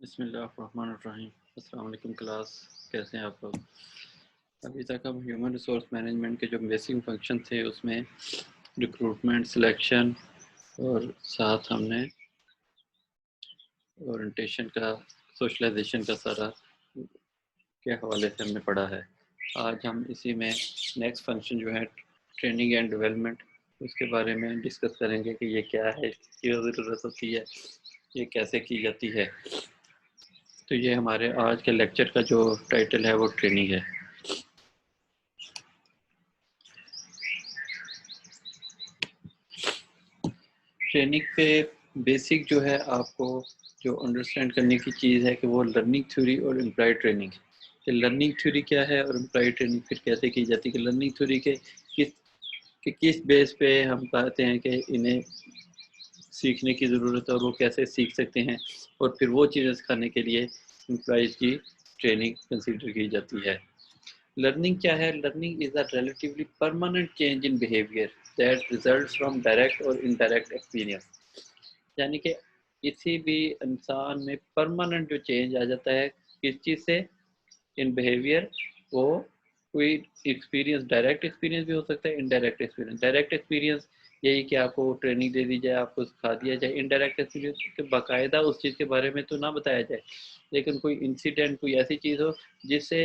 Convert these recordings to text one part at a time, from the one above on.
बिस्मिल्लाहिर्रहमानिर्रहीम। अस्सलाम वालेकुम क्लास, कैसे हैं आप लोग। अभी तक हम ह्यूमन रिसोर्स मैनेजमेंट के जो बेसिक फंक्शन थे उसमें रिक्रूटमेंट, सिलेक्शन और साथ हमने ओरिएंटेशन का, सोशलाइजेशन का सारा के हवाले से हमने पढ़ा है। आज हम इसी में नेक्स्ट फंक्शन जो है ट्रेनिंग एंड डेवलपमेंट, उसके बारे में डिस्कस करेंगे कि ये क्या है, क्यों ज़रूरत होती है, ये कैसे की जाती है। तो ये हमारे आज के लेक्चर का जो टाइटल है वो ट्रेनिंग है। ट्रेनिंग पे बेसिक जो है आपको जो अंडरस्टैंड करने की चीज़ है कि वो लर्निंग थ्योरी और एम्प्लॉय ट्रेनिंग, कि लर्निंग थ्योरी क्या है और एम्प्लॉय ट्रेनिंग फिर कैसे की जाती है। कि लर्निंग थ्योरी के किस बेस पे हम कहते हैं कि इन्हें सीखने की ज़रूरत है और वो कैसे सीख सकते हैं, और फिर वो चीज़ें सिखाने के लिए एम्प्लॉयज़ की ट्रेनिंग कंसिडर की जाती है। लर्निंग क्या है? Learning is a relatively permanent change in behaviour that results from direct और इनडायरेक्ट एक्सपीरियंस। यानी कि किसी भी इंसान में परमानेंट जो चेंज आ जाता है किस चीज़ से, इन बिहेवियर, वो कोई एक्सपीरियंस, डायरेक्ट एक्सपीरियंस भी हो सकता है, इनडायरेक्ट एक्सपीरियंस। डायरेक्ट एक्सपीरियंस यही कि आपको ट्रेनिंग दे दी जाए, आपको सिखा दिया जाए। इनडायरेक्ट एक्सपीरियंस के बाकायदा उस चीज़ के बारे में तो ना बताया जाए, लेकिन कोई इंसिडेंट, कोई ऐसी चीज़ हो जिससे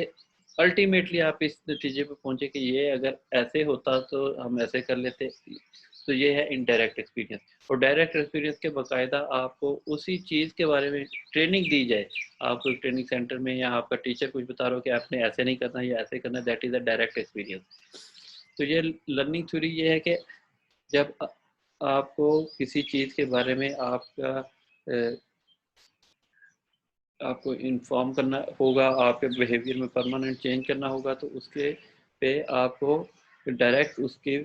अल्टीमेटली आप इस नतीजे पे पहुंचे कि ये अगर ऐसे होता तो हम ऐसे कर लेते। तो ये है इनडायरेक्ट एक्सपीरियंस। और डायरेक्ट एक्सपीरियंस के बाकायदा आपको उसी चीज़ के बारे में ट्रेनिंग दी जाए, आपको एक ट्रेनिंग सेंटर में या आपका टीचर कुछ बता रहा हो कि आपने ऐसे नहीं करना या ऐसे करना, that is a direct experience. तो ये लर्निंग थ्योरी ये है कि जब आपको किसी चीज़ के बारे में आपको इन्फॉर्म करना होगा, आपके बिहेवियर में परमानेंट चेंज करना होगा, तो उसके पे आपको डायरेक्ट उसके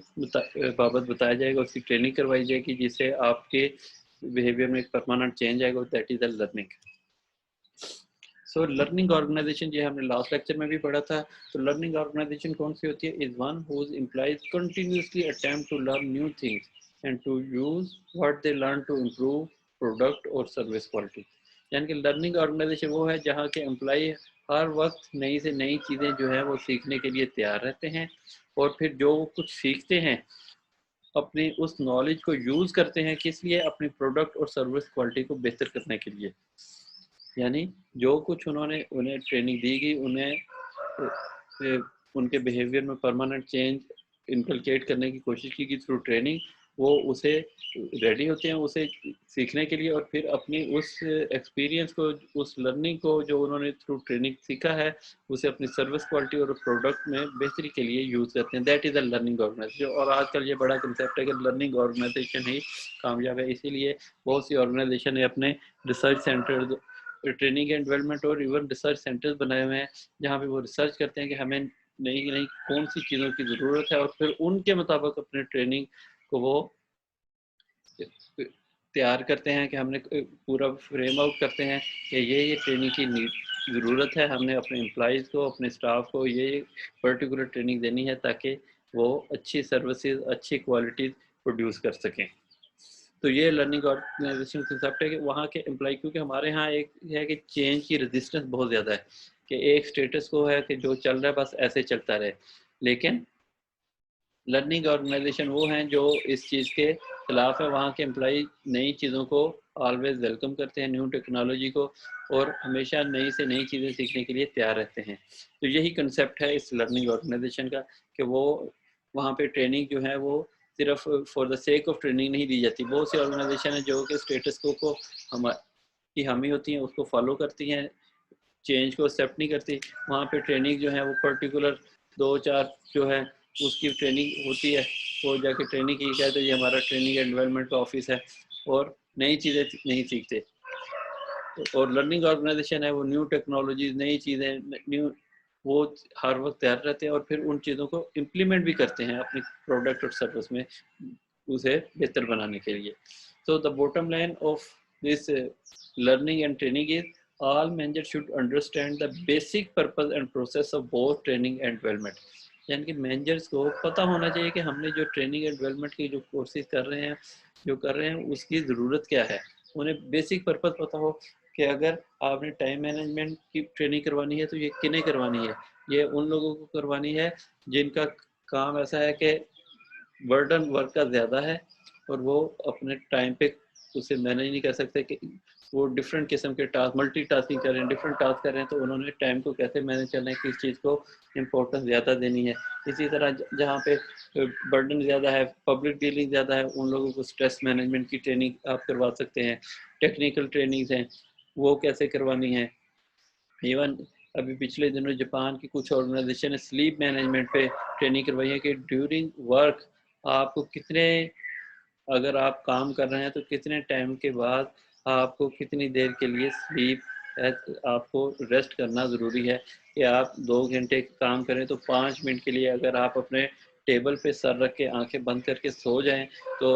बाबत बताया जाएगा, उसकी ट्रेनिंग करवाई जाएगी जिससे आपके बिहेवियर में एक परमानेंट चेंज आएगा। That is the learning. So learning organisation, ये हमने लास्ट लेक्चर में भी पढ़ा था। तो लर्निंग ऑर्गेनाइजेशन कौन सी होती है? Is one whose employees continuously attempt to learn new things and to use what they learn to improve product और सर्विस क्वालिटी। यानी कि लर्निंग ऑर्गेनाइजेशन वो है जहाँ के एम्प्लॉय हर वक्त नई से नई चीज़ें जो है वो सीखने के लिए तैयार रहते हैं, और फिर जो कुछ सीखते हैं अपनी उस नॉलेज को यूज़ करते हैं, किस लिए? अपनी प्रोडक्ट और सर्विस क्वालिटी को बेहतर करने के लिए। यानी जो कुछ उन्होंने उन्हें ट्रेनिंग दी गई, उन्हें उनके बिहेवियर में परमानेंट चेंज इनकलकेट करने की कोशिश की गई थ्रू ट्रेनिंग, वो उसे रेडी होते हैं उसे सीखने के लिए, और फिर अपनी उस एक्सपीरियंस को, उस लर्निंग को जो उन्होंने थ्रू ट्रेनिंग सीखा है, उसे अपनी सर्विस क्वालिटी और प्रोडक्ट में बेहतरी के लिए यूज़ करते हैं। That is a learning organisation. और आजकल ये बड़ा कंसेप्ट है कि लर्निंग ऑर्गेनाइजेशन ही कामयाब है। इसीलिए बहुत सी ऑर्गेनाइजेशन ने अपने research centre, training and development और इवन रिसर्च सेंटर्स बनाए हुए हैं जहाँ पे वो रिसर्च करते हैं कि हमें नई नई कौन सी चीज़ों की ज़रूरत है, और फिर उनके मुताबिक अपने ट्रेनिंग को वो तैयार करते हैं कि हमने पूरा फ्रेम आउट करते हैं कि ये ट्रेनिंग की ज़रूरत है, हमने अपने एम्प्लॉयज़ को, अपने स्टाफ को ये पर्टिकुलर ट्रेनिंग देनी है ताकि वो अच्छी सर्विसेज, अच्छी क्वालिटी प्रोड्यूस कर सकें। तो ये लर्निंग ऑर्गेनाइजेशन कंसेप्ट है कि वहाँ के एम्प्लॉय, क्योंकि हमारे यहाँ एक है कि चेंज की रेजिस्टेंस बहुत ज़्यादा है, कि एक स्टेटस को है कि जो चल रहा है बस ऐसे चलता रहे। लेकिन लर्निंग ऑर्गेनाइजेशन वो हैं जो इस चीज़ के खिलाफ है। वहाँ के एम्प्लॉय नई चीज़ों को ऑलवेज वेलकम करते हैं, न्यू टेक्नोलॉजी को, और हमेशा नई से नई चीज़ें सीखने के लिए तैयार रहते हैं। तो यही कंसेप्ट है इस लर्निंग ऑर्गेनाइजेशन का, कि वो वहाँ पे ट्रेनिंग जो है वो सिर्फ for the sake of training नहीं दी जाती। बहुत सी ऑर्गेनाइजेशन है जो कि स्टेटस को हम की हामी होती हैं उसको फॉलो करती हैं, चेंज को एक्सेप्ट नहीं करती। वहाँ पे ट्रेनिंग जो है वो पर्टिकुलर दो चार जो है उसकी ट्रेनिंग होती है, वो जाके ट्रेनिंग की कहते हैं ये हमारा ट्रेनिंग एंड डेवलपमेंट का ऑफिस है, और नई चीज़ें नहीं सीखते। और लर्निंग ऑर्गेनाइजेशन है वो न्यू टेक्नोलॉजीज, नई चीज़ें, न्यू, वो हर वक्त तैयार रहते हैं और फिर उन चीज़ों को इम्प्लीमेंट भी करते हैं अपनी प्रोडक्ट और सर्विस में, उसे बेहतर बनाने के लिए। So the bottom line of this learning and training is all managers should understand the basic purpose and process of both training and development। यानी कि मैनेजर्स को पता होना चाहिए कि हमने जो ट्रेनिंग एंड डेवलपमेंट की जो कोर्सेज कर रहे हैं, जो कर रहे हैं, उसकी ज़रूरत क्या है। उन्हें बेसिक पर्पस पता हो कि अगर आपने टाइम मैनेजमेंट की ट्रेनिंग करवानी है तो ये किन्हें करवानी है? ये उन लोगों को करवानी है जिनका काम ऐसा है कि बर्डन वर्क का ज़्यादा है और वो अपने टाइम पे उसे मैनेज नहीं कर सकते, कि वो डिफरेंट किस्म के टास्क मल्टीटास्किंग कर रहे हैं, डिफरेंट टास्क कर रहे हैं, तो उन्होंने टाइम को कैसे मैनेज करना है, किस चीज़ को इम्पोर्टेंस ज़्यादा देनी है। इसी तरह जहाँ पे बर्डन ज़्यादा है, पब्लिक डीलिंग ज़्यादा है, उन लोगों को स्ट्रेस मैनेजमेंट की ट्रेनिंग आप करवा सकते हैं। टेक्निकल ट्रेनिंग्स हैं, वो कैसे करवानी है। इवन अभी पिछले दिनों जापान की कुछ ऑर्गेनाइजेशन ने स्लीप मैनेजमेंट पे ट्रेनिंग करवाई है कि ड्यूरिंग वर्क आपको कितने, अगर आप काम कर रहे हैं तो कितने टाइम के बाद आपको कितनी देर के लिए स्लीप, आपको रेस्ट करना ज़रूरी है। कि आप 2 घंटे काम करें तो 5 मिनट के लिए अगर आप अपने टेबल पे सर रख के आंखें बंद करके सो जाएं तो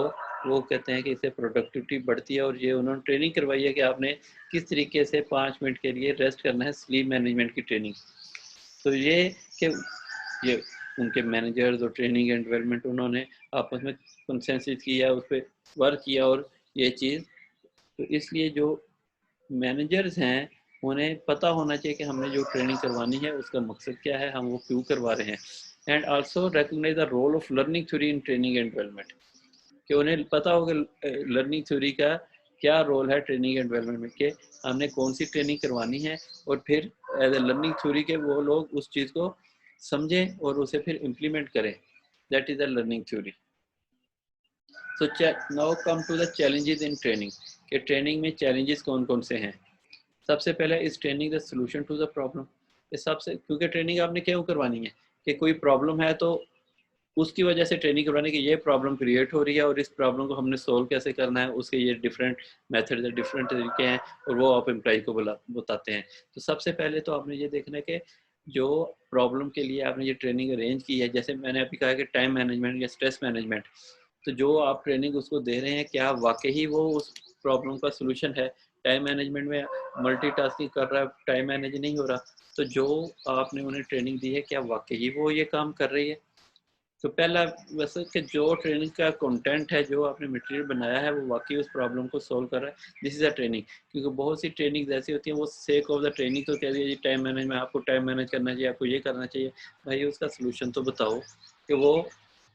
वो कहते हैं कि इससे प्रोडक्टिविटी बढ़ती है। और ये उन्होंने ट्रेनिंग करवाई है कि आपने किस तरीके से 5 मिनट के लिए रेस्ट करना है, स्लीप मैनेजमेंट की ट्रेनिंग। तो ये कि ये उनके मैनेजर्स और ट्रेनिंग एंड डेवलपमेंट उन्होंने आपस में कंसेंसस किया, उस पर वर्क किया और ये चीज़, तो इसलिए जो मैनेजर्स हैं उन्हें पता होना चाहिए कि हमने जो ट्रेनिंग करवानी है उसका मकसद क्या है, हम वो क्यों करवा रहे हैं। And also recognise the role of learning theory in training and development, कि उन्हें पता होगा लर्निंग थ्योरी का क्या रोल है ट्रेनिंग एंड डेवलपमेंट में, कि हमने कौन सी ट्रेनिंग करवानी है और फिर एज ए लर्निंग थ्योरी के वो लोग उस चीज़ को समझें और उसे फिर इम्प्लीमेंट करें। That is the learning theory. So now come to the challenges in training, कि ट्रेनिंग में चैलेंजेस कौन कौन से हैं। सबसे पहले is training the solution to the problem, इस सबसे, क्योंकि ट्रेनिंग आपने क्यों करवानी है कि कोई प्रॉब्लम है तो उसकी वजह से ट्रेनिंग करवाने की, ये प्रॉब्लम क्रिएट हो रही है और इस प्रॉब्लम को हमने सोल्व कैसे करना है, उसके ये डिफरेंट मेथड है, डिफरेंट तरीके हैं और वो आप एम्प्लॉय को बताते हैं। तो सबसे पहले तो आपने ये देखना है कि जो प्रॉब्लम के लिए आपने ये ट्रेनिंग अरेंज की है, जैसे मैंने अभी कहा कि टाइम मैनेजमेंट या स्ट्रेस मैनेजमेंट, तो जो आप ट्रेनिंग उसको दे रहे हैं क्या वाकई ही वो उस प्रॉब्लम का सोल्यूशन है। टाइम मैनेजमेंट में मल्टीटास्किंग कर रहा है, टाइम मैनेज नहीं हो रहा, तो जो आपने उन्हें ट्रेनिंग दी है क्या वाकई ही वो ये काम कर रही है। तो पहला वैसे कि जो ट्रेनिंग का कंटेंट है, जो आपने मटेरियल बनाया है, वो वाकई उस प्रॉब्लम को सॉल्व कर रहा है, दिस इज़ अ ट्रेनिंग। क्योंकि बहुत सी ट्रेनिंग ऐसी होती हैं वो सेक ऑफ द ट्रेनिंग तो कह दिया जी टाइम मैनेजमेंट, आपको टाइम मैनेज करना चाहिए, आपको ये करना चाहिए। भाई उसका सलूशन तो बताओ, कि वो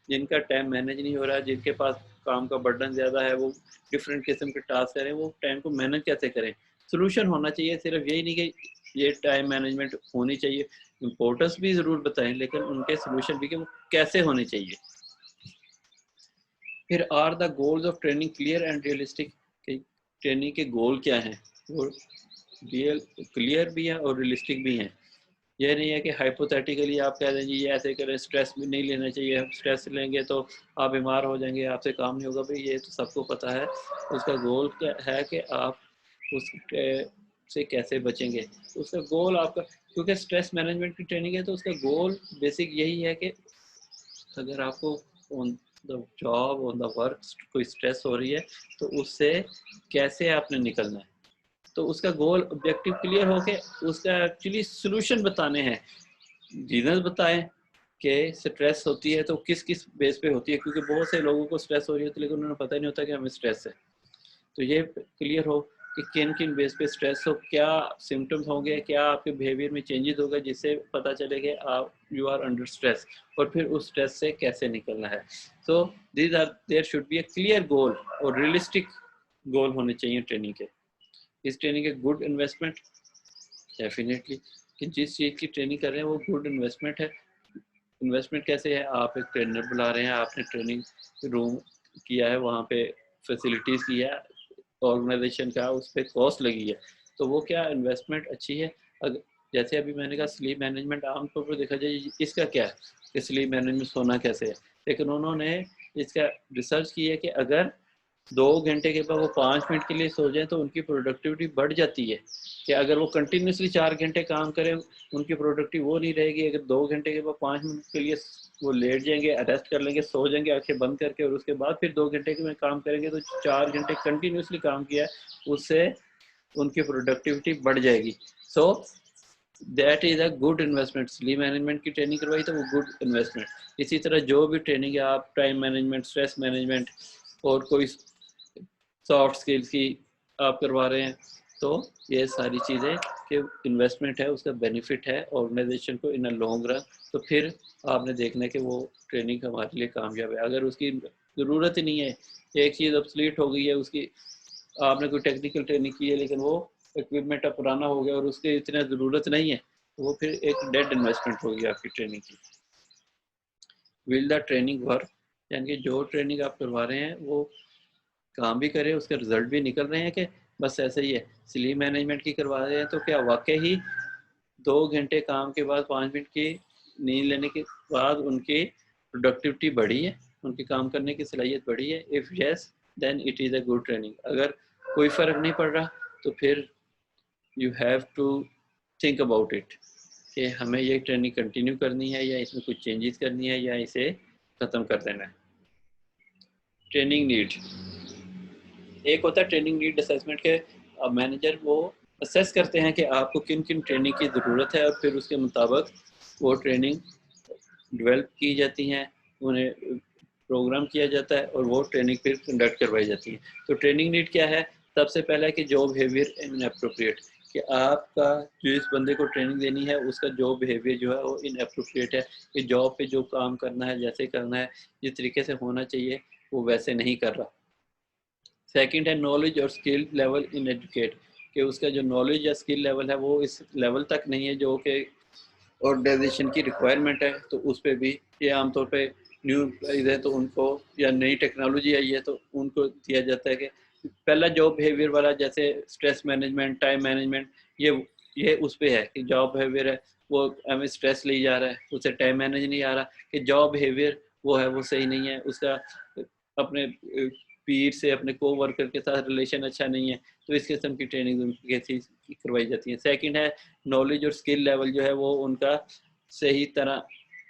जिनका टाइम मैनेज नहीं हो रहा है, जिनके पास काम का बर्डन ज़्यादा है, वो डिफरेंट किस्म के टास्क करें, वो टाइम को मैनेज कैसे करें। सोल्यूशन होना चाहिए, सिर्फ यही नहीं कि ये टाइम मैनेजमेंट होनी चाहिए, इम्पोर्टेंस भी ज़रूर बताएं लेकिन उनके सोल्यूशन भी कि वो कैसे होने चाहिए। फिर are the goals of training clear and realistic, training के गोल क्या हैं, वो रियल क्लियर भी हैं और रियलिस्टिक भी हैं। यह नहीं है कि हाइपोथेटिकली आप कह दें जी ये ऐसे करें, स्ट्रेस भी नहीं लेना चाहिए, स्ट्रेस लेंगे तो आप बीमार हो जाएंगे, आपसे काम नहीं होगा। भाई ये तो सबको पता है, उसका गोल क्या है कि आप उस से कैसे बचेंगे। उसका गोल आपका, क्योंकि स्ट्रेस मैनेजमेंट की ट्रेनिंग है तो उसका गोल बेसिक यही है कि अगर आपको on the job on the work कोई स्ट्रेस हो रही है तो उससे कैसे आपने निकलना है। तो उसका गोल ऑब्जेक्टिव क्लियर हो के उसका एक्चुअली सोल्यूशन बताने हैं, रीजन बताएं कि स्ट्रेस होती है तो किस किस बेस पे होती है, क्योंकि बहुत से लोगों को स्ट्रेस हो रही होती है लेकिन उन्हें पता ही नहीं होता कि हमें स्ट्रेस है। तो ये क्लियर हो कि किन किन बेस पे स्ट्रेस हो, क्या सिम्टम्स होंगे, क्या आपके बिहेवियर में चेंजेस होगा जिससे पता चले कि आप यू आर अंडर स्ट्रेस, और फिर उस स्ट्रेस से कैसे निकलना है। So these are there should be a clear goal और रियलिस्टिक गोल होने चाहिए ट्रेनिंग के। इस ट्रेनिंग के गुड इन्वेस्टमेंट, डेफिनेटली कि जिस चीज़ की ट्रेनिंग कर रहे हैं वो गुड इन्वेस्टमेंट है। इन्वेस्टमेंट कैसे है, आप एक ट्रेनर बुला रहे हैं, आपने ट्रेनिंग रूम किया है, वहाँ पे फैसिलिटीज़ की है, ऑर्गेनाइजेशन का उस पर कॉस्ट लगी है, तो वो क्या इन्वेस्टमेंट अच्छी है। अगर जैसे अभी मैंने कहा स्लीप मैनेजमेंट आमतौर पर देखा जाए इसका क्या है कि स्लीप मैनेजमेंट सोना कैसे है, लेकिन उन्होंने इसका रिसर्च की है कि अगर 2 घंटे के बाद वो 5 मिनट के लिए सो जाए तो उनकी प्रोडक्टिविटी बढ़ जाती है। कि अगर वो कंटिन्यूसली 4 घंटे काम करें उनकी प्रोडक्टिव वो नहीं रहेगी। अगर 2 घंटे के बाद 5 मिनट के लिए वो लेट जाएंगे, रेस्ट कर लेंगे, सो जाएंगे आंखें बंद करके, और उसके बाद फिर 2 घंटे में काम करेंगे, तो 4 घंटे कंटिन्यूसली काम किया उससे उनकी प्रोडक्टिविटी बढ़ जाएगी। So that is a good investment. Sleep management की ट्रेनिंग करवाई तो वो गुड इन्वेस्टमेंट। इसी तरह जो भी ट्रेनिंग है आप टाइम मैनेजमेंट, स्ट्रेस मैनेजमेंट और कोई सॉफ्ट स्किल्स की आप करवा रहे हैं, तो ये सारी चीज़ें कि इन्वेस्टमेंट है, उसका बेनिफिट है ऑर्गेनाइजेशन को इन अ लॉन्ग रन। तो फिर आपने देखना है कि वो ट्रेनिंग हमारे लिए कामयाब है। अगर उसकी ज़रूरत ही नहीं है, एक चीज़ ऑब्सोलीट हो गई है, उसकी आपने कोई टेक्निकल ट्रेनिंग की है लेकिन वो इक्विपमेंट अब पुराना हो गया और उसकी इतना ज़रूरत नहीं है, तो वो फिर एक डेड इन्वेस्टमेंट होगी आपकी ट्रेनिंग की। विल द ट्रेनिंग वर्क, यानी कि जो ट्रेनिंग आप करवा रहे हैं वो काम भी करे, उसके रिजल्ट भी निकल रहे हैं कि बस ऐसे ही है। स्लीप मैनेजमेंट की करवा रहे हैं तो क्या वाकई ही 2 घंटे काम के बाद 5 मिनट की नींद लेने के बाद उनकी प्रोडक्टिविटी बढ़ी है, उनकी काम करने की सलाहियत बढ़ी है? If yes, then it is a good training. अगर कोई फ़र्क नहीं पड़ रहा तो फिर you have to think about it कि हमें ये ट्रेनिंग कंटिन्यू करनी है या इसमें कुछ चेंजेस करनी है या इसे ख़त्म कर देना है। ट्रेनिंग नीड, एक होता है ट्रेनिंग नीड असेसमेंट के मैनेजर वो असेस करते हैं कि आपको किन किन ट्रेनिंग की ज़रूरत है और फिर उसके मुताबिक वो ट्रेनिंग डेवलप की जाती हैं, उन्हें प्रोग्राम किया जाता है और वो ट्रेनिंग फिर कंडक्ट करवाई जाती है। तो ट्रेनिंग नीड क्या है? सबसे पहला है कि जॉब बिहेवियर इनएप्रोप्रिएट, कि आपका जिस बंदे को ट्रेनिंग देनी है उसका जॉब बिहेवियर जो है वो इनएप्रोप्रिएट है, कि जॉब पे जो काम करना है, जैसे करना है, जिस तरीके से होना चाहिए वो वैसे नहीं कर रहा। सेकंड है नॉलेज और स्किल लेवल इन एजुकेट, कि उसका जो नॉलेज या स्किल लेवल है वो इस लेवल तक नहीं है जो कि ऑर्गेनाइजेशन की रिक्वायरमेंट है। तो उस पर भी ये आमतौर पे न्यू एम्प्लॉइज है तो उनको, या नई टेक्नोलॉजी आई है तो उनको दिया जाता है कि पहला जॉब बिहेवियर वाला, जैसे स्ट्रेस मैनेजमेंट, टाइम मैनेजमेंट, ये उस पे है कि जॉब बिहेवियर है वो हमें स्ट्रेस ले जा रहा है, उसे टाइम मैनेज नहीं आ रहा, कि जॉब बिहेवियर वो है वो सही नहीं है, उसका अपने पीर से, अपने को वर्कर के साथ रिलेशन अच्छा नहीं है, तो इस किस्म की ट्रेनिंग उनकी कैसी करवाई जाती है। सेकंड है नॉलेज और स्किल लेवल जो है वो उनका सही तरह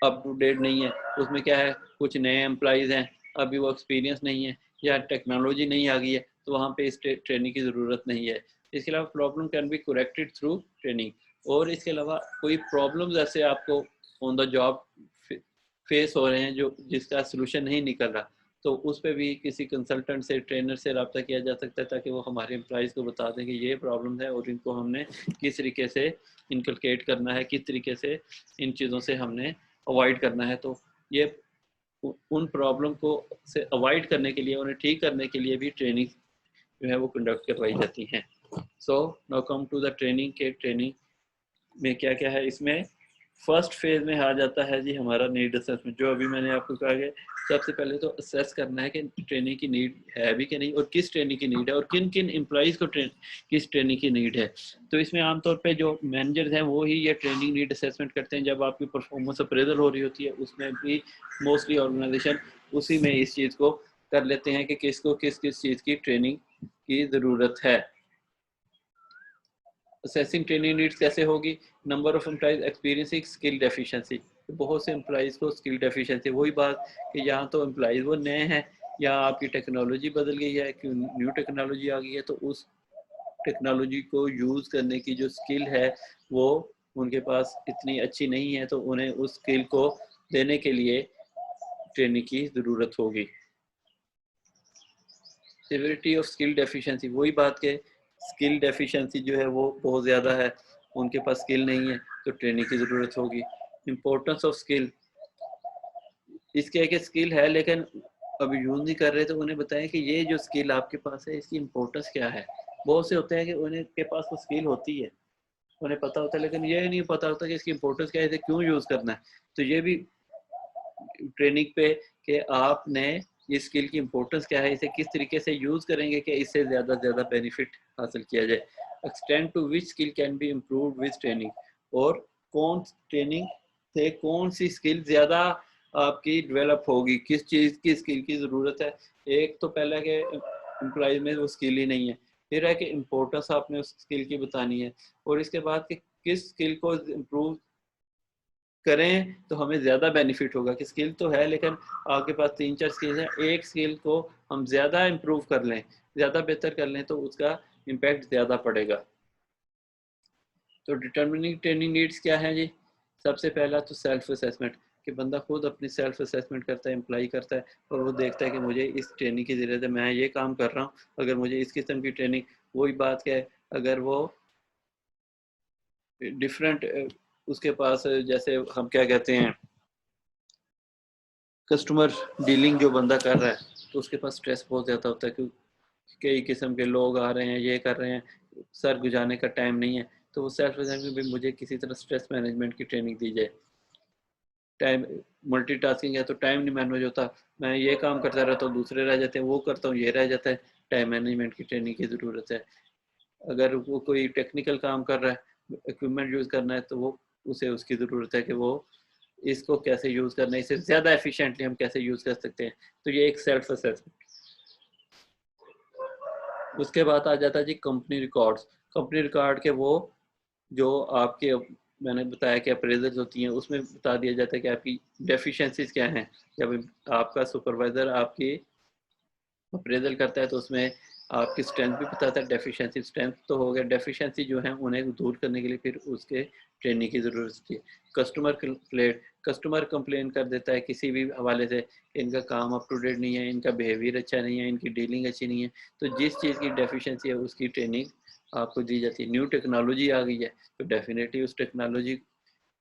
अप टू डेट नहीं है। उसमें क्या है, कुछ नए एम्प्लॉइज़ हैं, अभी वो एक्सपीरियंस नहीं है या टेक्नोलॉजी नहीं आ गई है, तो वहाँ पे इस ट्रेनिंग की ज़रूरत नहीं है। इसके अलावा problem can be corrected through training, और इसके अलावा कोई प्रॉब्लम जैसे आपको ऑन द जॉब फेस हो रहे हैं जो जिसका सोल्यूशन नहीं निकल रहा, तो उस पे भी किसी कंसल्टेंट से, ट्रेनर से रब्ता किया जा सकता है ताकि वो हमारे एम्प्लॉइज़ को बता दें कि ये प्रॉब्लम है और इनको हमने किस तरीके से इनकलकेट करना है, किस तरीके से इन चीज़ों से हमने अवॉइड करना है। तो ये उन प्रॉब्लम को से अवॉइड करने के लिए, उन्हें ठीक करने के लिए भी ट्रेनिंग जो है वो कंडक्ट करवाई जाती हैं। So now come to the training के ट्रेनिंग में क्या क्या है। इसमें फर्स्ट फेज में आ जाता है जी हमारा नीड असेसमेंट, जो अभी मैंने आपको कहा कि सबसे पहले तो असेस करना है कि ट्रेनिंग की नीड है भी कि नहीं, और किस ट्रेनिंग की नीड है, और किन किन एम्प्लॉइज़ को किस ट्रेनिंग की नीड है। तो इसमें आमतौर पे जो मैनेजर्स हैं वो ही ये ट्रेनिंग नीड असेसमेंट करते हैं। जब आपकी परफॉर्मेंस अप्रेजल हो रही होती है उसमें भी मोस्टली ऑर्गेनाइजेशन उसी में इस चीज़ को कर लेते हैं कि किसको किस किस चीज़ की ट्रेनिंग की ज़रूरत है। असेसिंग ट्रेनिंग नीड्स कैसे होगी? Number of employees experiencing skill deficiency, बहुत से एम्प्लॉइज़ को स्किल डेफिशिएंसी, वही बात कि यहाँ तो एम्प्लॉइज़ वो नए हैं या आपकी टेक्नोलॉजी बदल गई है कि न्यू टेक्नोलॉजी आ गई है, तो उस टेक्नोलॉजी को यूज़ करने की जो स्किल है वो उनके पास इतनी अच्छी नहीं है, तो उन्हें उस स्किल को देने के लिए ट्रेनिंग की ज़रूरत होगी। सिविरिटी ऑफ स्किल डेफिशिएंसी, वही बात के स्किल डेफिशिएंसी जो है वो बहुत ज़्यादा है, उनके पास स्किल नहीं है तो ट्रेनिंग की ज़रूरत होगी। इम्पोर्टेंस ऑफ स्किल, इसके एक स्किल है लेकिन अभी यूज़ नहीं कर रहे, तो उन्हें बताएं कि ये जो स्किल आपके पास है इसकी इम्पोर्टेंस क्या है। बहुत से होते हैं कि उन्हें के पास वो स्किल होती है, उन्हें पता होता है, लेकिन ये नहीं पता होता कि इसकी इम्पोर्टेंस क्या है, इसे क्यों यूज़ करना है। तो ये भी ट्रेनिंग पे कि आपने इस स्किल की इम्पोर्टेंस क्या है, इसे किस तरीके से यूज़ करेंगे कि इससे ज़्यादा से ज़्यादा बेनिफिट हासिल किया जाए। Extend to which skill can be improve with training, और कौन ट्रेनिंग से कौन सी स्किल ज़्यादा आपकी डेवलप होगी, किस चीज़ की स्किल की ज़रूरत है। एक तो पहला कि एम्प्लॉय में वो स्किल ही नहीं है, फिर है कि इम्पोर्टेंस आपने उस स्किल की बतानी है, और इसके बाद कि किस स्किल को इम्प्रूव करें तो हमें ज़्यादा बेनिफिट होगा। कि स्किल तो है लेकिन आपके पास 3-4 स्किल हैं, एक स्किल को हम ज़्यादा इम्प्रूव कर लें, ज़्यादा बेहतर कर लें तो उसका इम्पैक्ट ज़्यादा पड़ेगा। तो डिटर्मिनिंग ट्रेनिंग नीड्स क्या है जी? सबसे पहला तो सेल्फ असेसमेंट, कि बंदा खुद अपनी सेल्फ असेसमेंट करता है, एम्प्लॉय करता है, और वो देखता है कि मुझे इस ट्रेनिंग की ज़रूरत है, मैं ये काम कर रहा हूँ, अगर मुझे इस किस्म की ट्रेनिंग, वही बात क्या है, अगर वो डिफरेंट उसके पास जैसे हम क्या कहते हैं कस्टमर डीलिंग जो बंदा कर रहा है, तो उसके पास स्ट्रेस बहुत ज़्यादा होता है क्योंकि कई किस्म के लोग आ रहे हैं, ये कर रहे हैं, सर गुजारने का टाइम नहीं है। तो वो सेल्फ रिलायंस में मुझे किसी तरह स्ट्रेस मैनेजमेंट की ट्रेनिंग दी जाए। टाइम मल्टीटास्किंग है तो टाइम नहीं मैनेज होता, मैं ये काम करता रहता हूँ, दूसरे रह जाते हैं, वो करता हूँ, ये रह जाता है। टाइम मैनेजमेंट की ट्रेनिंग की ज़रूरत है। अगर वो कोई टेक्निकल काम कर रहा है, इक्विपमेंट यूज़ करना है, तो वो उसे उसकी ज़रूरत है कि वो इसको कैसे यूज़ करना है, इसे ज़्यादा एफिशिएंटली हम कैसे यूज़ कर सकते हैं। तो ये एक सेल्फ असेसमेंट। उसके बाद आ जाता है जी कंपनी रिकॉर्ड्स। कंपनी रिकॉर्ड के वो जो आपके मैंने बताया कि अप्रेजल्स होती हैं, उसमें बता दिया जाता है कि आपकी डेफिशिएंसीज क्या हैं। जब आपका सुपरवाइज़र आपकी अप्रेजल करता है तो उसमें आपकी स्ट्रेंथ भी बताता है। डेफिशिएंसी स्ट्रेंथ तो हो गया, डेफिशिएंसी जो है उन्हें दूर करने के लिए फिर उसके ट्रेनिंग की ज़रूरत होती है। कस्टमर कंप्लेंट, कस्टमर कंप्लेन कर देता है किसी भी हवाले से, इनका काम अप टू डेट नहीं है, इनका बिहेवियर अच्छा नहीं है, इनकी डीलिंग अच्छी नहीं है। तो जिस चीज़ की डेफिशिएंसी है उसकी ट्रेनिंग आपको दी जाती है। न्यू टेक्नोलॉजी आ गई है तो डेफिनेटली उस टेक्नोलॉजी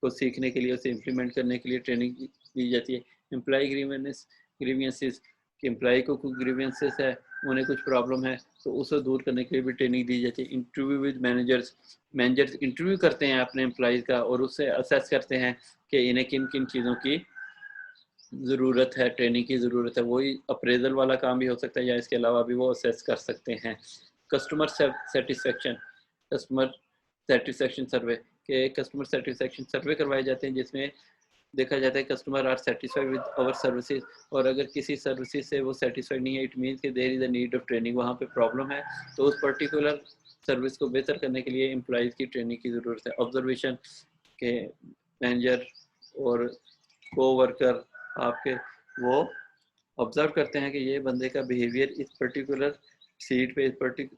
को सीखने के लिए, उसे इम्प्लीमेंट करने के लिए ट्रेनिंग दी जाती है। एम्प्लॉय ग्रीवियंसेस कि एम्प्लॉय को कुछ ग्रीवियंसेस है, उन्हें कुछ प्रॉब्लम है, तो उसे दूर करने के लिए भी ट्रेनिंग दी जाती है। Interview with managers, managers interview करते हैं अपने एम्प्लॉयज़ का और उससे असेस करते हैं कि इन्हें किन किन चीज़ों की ज़रूरत है, ट्रेनिंग की ज़रूरत है। वही अप्रेजल वाला काम भी हो सकता है या इसके अलावा भी वो असेस कर सकते हैं। Customer satisfaction, customer satisfaction survey के कस्टमर सेटिस्फेक्शन सर्वे करवाए जाते हैं जिसमें देखा जाता है customer are satisfied with our services. और अगर किसी सर्विसेज से वो सेटिस्फाइड नहीं है, इट मीन्स कि there is a need of training, वहाँ पे प्रॉब्लम है। तो उस पर्टिकुलर सर्विस को बेहतर करने के लिए एम्प्लॉयज़ की ट्रेनिंग की ज़रूरत है। ऑब्जर्वेशन के मैनेजर और कोवर्कर आपके वो ऑब्जर्व करते हैं कि ये बंदे का बिहेवियर इस पर्टिकुलर सीट पे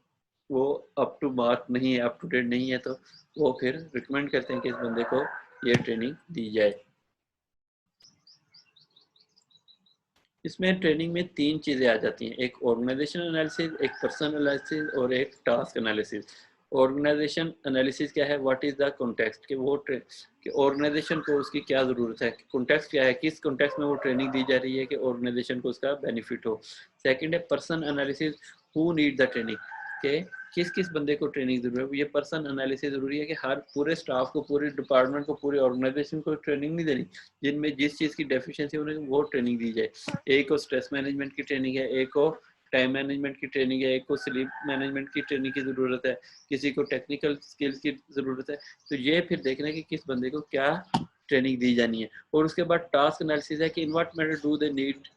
वो अप टू मार्क नहीं है, अप टू डेट नहीं है, तो वो फिर रिकमेंड करते हैं कि इस बंदे को ये ट्रेनिंग दी जाए। इसमें ट्रेनिंग में 3 चीज़ें आ जाती हैं, एक ऑर्गेनाइजेशन एनालिसिस, एक पर्सन एनालिसिस और एक टास्क एनालिसिस। ऑर्गेनाइजेशन एनालिसिस क्या है, व्हाट इज़ द कॉन्टेक्स्ट, कि वो कि ऑर्गेनाइजेशन को उसकी क्या ज़रूरत है, कॉन्टेक्स्ट क्या है, किस कॉन्टेक्स्ट में वो ट्रेनिंग दी जा रही है कि ऑर्गेनाइजेशन को उसका बेनिफिट हो। सेकंड है person analysis, who need the training, के किस किस बंदे को ट्रेनिंग ज़रूरी है। ये पर्सन एनालिसिस ज़रूरी है कि हर पूरे स्टाफ को, पूरे डिपार्टमेंट को, पूरे ऑर्गेनाइजेशन को ट्रेनिंग नहीं देनी, जिनमें जिस चीज़ की डेफिशिएंसी है उन्हें वो ट्रेनिंग दी जाए। एक को स्ट्रेस मैनेजमेंट की ट्रेनिंग है, एक को टाइम मैनेजमेंट की ट्रेनिंग है, एक को स्लीप मैनेजमेंट की ट्रेनिंग की ज़रूरत है, किसी को टेक्निकल स्किल्स की ज़रूरत है। तो ये फिर देखना है कि किस बंदे को क्या ट्रेनिंग दी जानी है। और उसके बाद टास्क एनालिसिस है कि in what matter do they need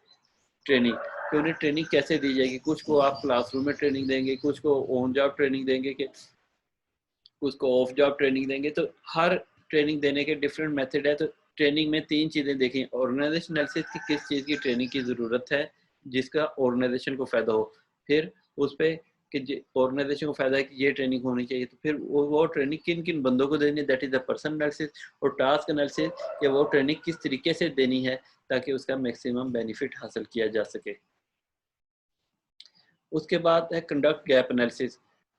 training, कि उन्हें ट्रेनिंग कैसे दी जाएगी। कुछ को आप क्लासरूम में ट्रेनिंग देंगे, कुछ को ऑन जॉब ट्रेनिंग देंगे, कि कुछ को ऑफ जॉब ट्रेनिंग देंगे। तो हर ट्रेनिंग देने के डिफरेंट मेथड है। तो ट्रेनिंग में 3 चीज़ें देखी, ऑर्गेनाइजेशन एनालिसिस की किस चीज़ की ट्रेनिंग की ज़रूरत है जिसका ऑर्गेनाइजेशन को फ़ायदा हो, फिर उस पे कि ऑर्गेनाइजेशन को फ़ायदा है कि ये ट्रेनिंग होनी चाहिए, तो फिर वो ट्रेनिंग किन किन बंदों को देनी है, that is the person analysis. और टास्क एनालिसिस कि वो ट्रेनिंग किस तरीके से देनी है ताकि उसका मैक्सिमम बेनिफिट हासिल किया जा सके। उसके बाद है कंडक्ट गैप एनालिसिस,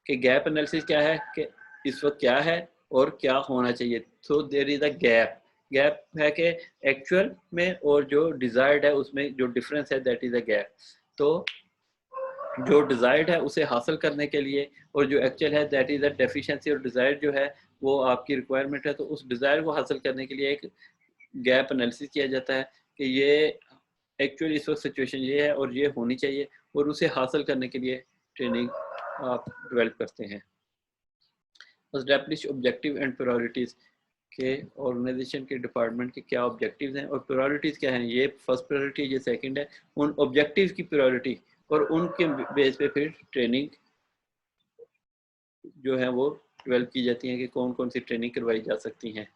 कि गैप एनालिसिस क्या है, कि इस वक्त क्या है और क्या होना चाहिए। So there is a gap, gap है कि एक्चुअल में और जो डिजायर्ड है उसमें जो डिफरेंस है, दैट इज अ गैप। तो जो डिजायर्ड है उसे हासिल करने के लिए और जो एक्चुअल है दैट इज अ डेफिशिएंसी, और डिजायर्ड जो है वो आपकी रिक्वायरमेंट है, तो उस डिजायर को हासिल करने के लिए एक गैप एनालिसिस किया जाता है कि ये एक्चुअली इस वक्त सिचुएशन ये है और ये होनी चाहिए, और उसे हासिल करने के लिए ट्रेनिंग आप डेवलप करते हैं। एस्टैब्लिश ऑब्जेक्टिव एंड प्रायोरिटीज़, के ऑर्गेनाइजेशन के डिपार्टमेंट के क्या ऑब्जेक्टिव्स हैं और प्रायोरिटीज़ क्या हैं। ये फर्स्ट प्रायोरिटी, ये सेकंड है। उन ऑब्जेक्टिव्स की प्रायोरिटी और उनके बेस पे फिर ट्रेनिंग जो है वो डेवलप की जाती है कि कौन कौन सी ट्रेनिंग करवाई जा सकती हैं।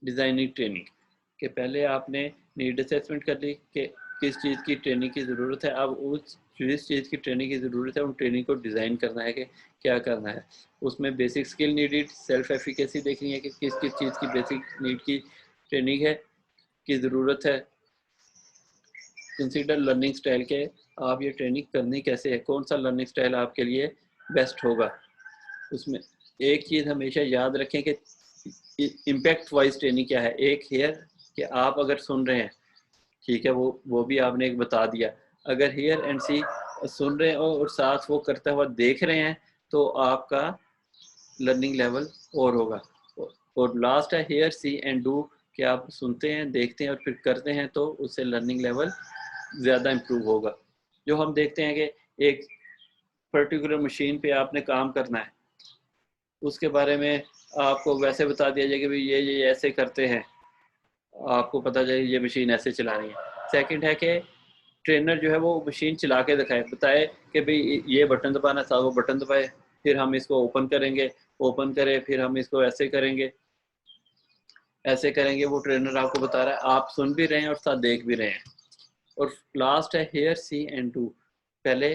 डिज़ाइनिंग ट्रेनिंग, के पहले आपने नीड असेसमेंट कर ली कि किस चीज़ की ट्रेनिंग की ज़रूरत है। अब उस जिस चीज़ की ट्रेनिंग की ज़रूरत है उन ट्रेनिंग को डिज़ाइन करना है कि क्या करना है। उसमें basic skill needed, self efficacy देखनी है कि किस किस चीज़ की बेसिक नीड की ट्रेनिंग है, की ज़रूरत है। कंसीडर लर्निंग स्टाइल के आप ये ट्रेनिंग करनी कैसे है, कौन सा लर्निंग स्टाइल आपके लिए बेस्ट होगा। उसमें एक चीज़ हमेशा याद रखें कि इम्पैक्ट वाइज ट्रेनिंग क्या है। एक हेयर कि आप अगर सुन रहे हैं, ठीक है, वो भी आपने एक बता दिया। अगर हियर एंड सी सुन रहे हो और साथ वो करता हुआ देख रहे हैं तो आपका लर्निंग लेवल और होगा। और लास्ट है हियर सी एंड डू कि आप सुनते हैं, देखते हैं और फिर करते हैं तो उससे लर्निंग लेवल ज़्यादा इम्प्रूव होगा। जो हम देखते हैं कि एक पर्टिकुलर मशीन पे आपने काम करना है, उसके बारे में आपको वैसे बता दिया जाए कि भाई ये ऐसे करते हैं, आपको पता चले ये मशीन ऐसे चलानी है। सेकंड है कि ट्रेनर जो है वो मशीन चला के दिखाए, बताए कि भाई ये बटन दबाना था, वो बटन दबाए, फिर हम इसको ओपन करेंगे, ओपन करें, फिर हम इसको ऐसे करेंगे, ऐसे करेंगे। वो ट्रेनर आपको बता रहा है, आप सुन भी रहे हैं और साथ देख भी रहे हैं। और लास्ट है हेयर सी एंड डू। पहले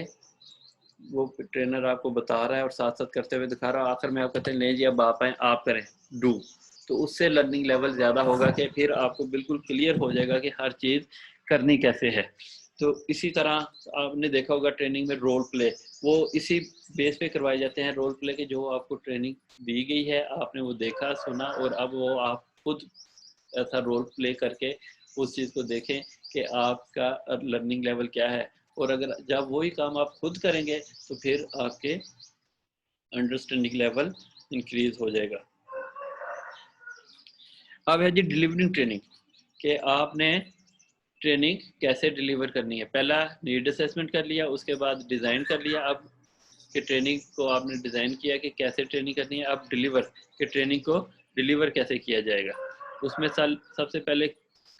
वो ट्रेनर आपको बता रहा है और साथ साथ करते हुए दिखा रहा है, आखिर में आप कहते हैं नहीं जी अब आप आए, आप करें, डू। तो उससे लर्निंग लेवल ज़्यादा होगा कि फिर आपको बिल्कुल क्लियर हो जाएगा कि हर चीज़ करनी कैसे है। तो इसी तरह आपने देखा होगा ट्रेनिंग में रोल प्ले, वो इसी बेस पे करवाए जाते हैं। रोल प्ले के जो आपको ट्रेनिंग दी गई है, आपने वो देखा सुना और अब वो आप खुद ऐसा रोल प्ले करके उस चीज़ को देखें कि आपका लर्निंग लेवल क्या है। और अगर जब वही काम आप खुद करेंगे तो फिर आपके अंडरस्टैंडिंग लेवल इंक्रीज हो जाएगा। अब है जी डिलीवरिंग ट्रेनिंग, कि आपने ट्रेनिंग कैसे डिलीवर करनी है। पहला नीड असेसमेंट कर लिया, उसके बाद डिज़ाइन कर लिया। अब कि ट्रेनिंग को आपने डिज़ाइन किया कि कैसे ट्रेनिंग करनी है, अब डिलीवर कि ट्रेनिंग को डिलीवर कैसे किया जाएगा। उसमें सबसे पहले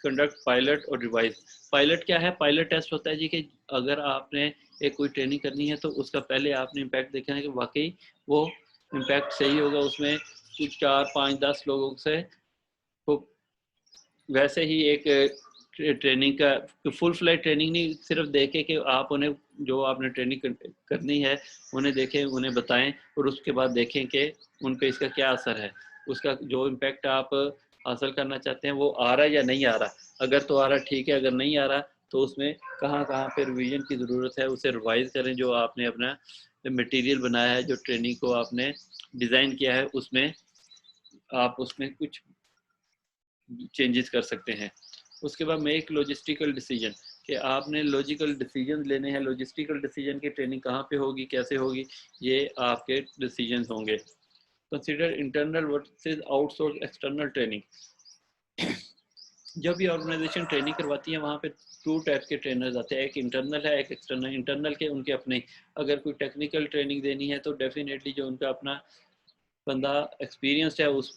कंडक्ट पायलट और रिवाइज। पायलट क्या है? पायलट टेस्ट होता है जी कि अगर आपने एक कोई ट्रेनिंग करनी है तो उसका पहले आपने इम्पैक्ट देखना है कि वाकई वो इम्पैक्ट सही होगा। उसमें कुछ 4, 5, 10 लोगों से तो वैसे ही एक ट्रेनिंग का फुल फ्लैट ट्रेनिंग नहीं, सिर्फ देखे कि आप उन्हें जो आपने ट्रेनिंग करनी है उन्हें देखें, उन्हें बताएं और उसके बाद देखें कि उन पे इसका क्या असर है, उसका जो इम्पैक्ट आप हासिल करना चाहते हैं वो आ रहा है या नहीं आ रहा। अगर तो आ रहा ठीक है, अगर नहीं आ रहा तो उसमें कहाँ कहाँ पे रिवीजन की ज़रूरत है, उसे रिवाइज करें। जो आपने अपना मटेरियल बनाया है, जो ट्रेनिंग को आपने डिज़ाइन किया है, उसमें आप उसमें कुछ चेंजेस कर सकते हैं। उसके बाद मेक लॉजिस्टिकल डिसीजन, कि आपने लॉजिकल डिसीजन लेने हैं। लॉजिस्टिकल डिसीजन की ट्रेनिंग कहाँ पे होगी, कैसे होगी, ये आपके डिसीजन होंगे। Consider internal versus outsource external training. जब भी ऑर्गेनाइजेशन ट्रेनिंग करवाती है वहाँ पे 2 टाइप के ट्रेनर्स आते हैं, एक इंटरनल है, एक एक्सटर्नल। इंटरनल के उनके अपने, अगर कोई टेक्निकल ट्रेनिंग देनी है तो डेफिनेटली जो उनका अपना बंदा एक्सपीरियंस्ड है उस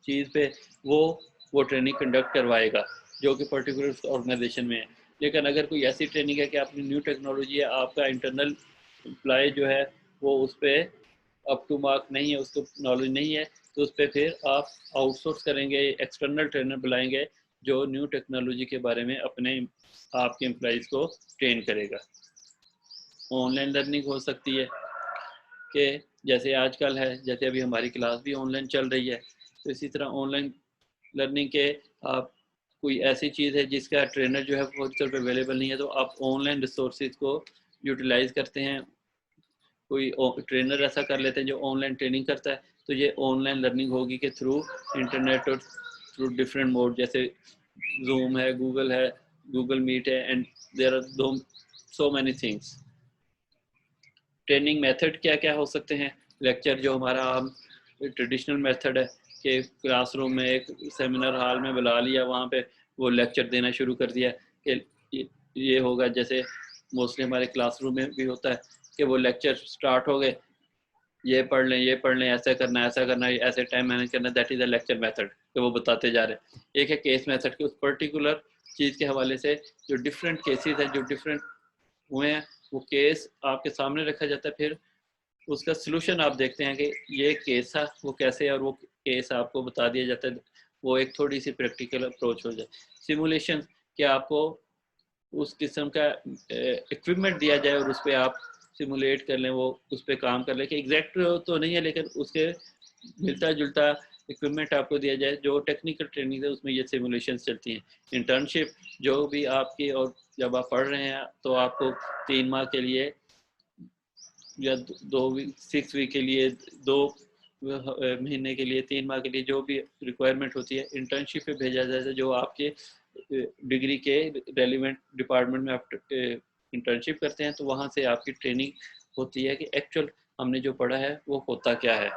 चीज़ पे वो ट्रेनिंग कंडक्ट करवाएगा जो कि पर्टिकुलर ऑर्गेनाइजेशन में है। लेकिन अगर कोई ऐसी ट्रेनिंग है कि आपने न्यू टेक्नोलॉजी है, आपका इंटरनल एम्प्लॉय जो है वो उस पर अप टू मार्क नहीं है, उसको नॉलेज नहीं है, तो उस पर फिर आप आउटसोर्स करेंगे, एक्सटर्नल ट्रेनर बुलाएंगे जो न्यू टेक्नोलॉजी के बारे में अपने आपके एम्प्लॉयज़ को ट्रेन करेगा। ऑनलाइन लर्निंग हो सकती है कि जैसे आजकल है, जैसे अभी हमारी क्लास भी ऑनलाइन चल रही है, तो इसी तरह ऑनलाइन लर्निंग के आप कोई ऐसी चीज़ है जिसका ट्रेनर जो है वर्चुअल पे अवेलेबल नहीं है तो आप ऑनलाइन रिसोर्सेज को यूटिलाइज करते हैं। कोई ट्रेनर ऐसा कर लेते हैं जो ऑनलाइन ट्रेनिंग करता है, तो ये ऑनलाइन लर्निंग होगी कि थ्रू इंटरनेट और थ्रू डिफरेंट मोड, जैसे जूम है, गूगल मीट है, and there are so many things. Training method क्या क्या हो सकते हैं? लेक्चर जो हमारा ट्रेडिशनल मेथड है कि क्लासरूम में एक सेमिनार हॉल में बुला लिया, वहाँ पे वो लेक्चर देना शुरू कर दिया कि ये होगा। जैसे मोस्टली हमारे क्लासरूम में भी होता है कि वो लेक्चर स्टार्ट हो गए, ये पढ़ लें, ये पढ़ लें, ऐसा करना है, ऐसा करना है, ऐसे टाइम मैनेज करना है, that is a lecture method कि वो बताते जा रहे हैं। एक है केस मेथड कि उस पर्टिकुलर चीज़ के हवाले से जो डिफरेंट केसेस हैं, जो डिफरेंट हुए हैं, वो केस आपके सामने रखा जाता है, फिर उसका सलूशन आप देखते हैं कि ये केस था, वो कैसे है, और वो केस आपको बता दिया जाता है। वो एक थोड़ी सी प्रैक्टिकल अप्रोच हो जाए। सिमुलेशन कि आपको उस किस्म का इक्विपमेंट दिया जाए और उस पर आप सिमुलेट कर लें, वो उस पर काम कर लें कि एग्जैक्ट तो नहीं है लेकिन उसके मिलता जुलता इक्विपमेंट आपको दिया जाए। जो टेक्निकल ट्रेनिंग है उसमें ये सिमुलेशन चलती हैं। इंटर्नशिप जो भी आपकी, और जब आप पढ़ रहे हैं तो आपको 3 माह के लिए या 6 वीक के लिए, 2 महीने के लिए, 3 माह के लिए, जो भी रिक्वायरमेंट होती है इंटर्नशिप पे भेजा जाता है। जो आपके डिग्री के रेलिवेंट डिपार्टमेंट में आप इंटर्नशिप करते हैं, तो वहाँ से आपकी ट्रेनिंग होती है कि एक्चुअल हमने जो पढ़ा है वो होता क्या है।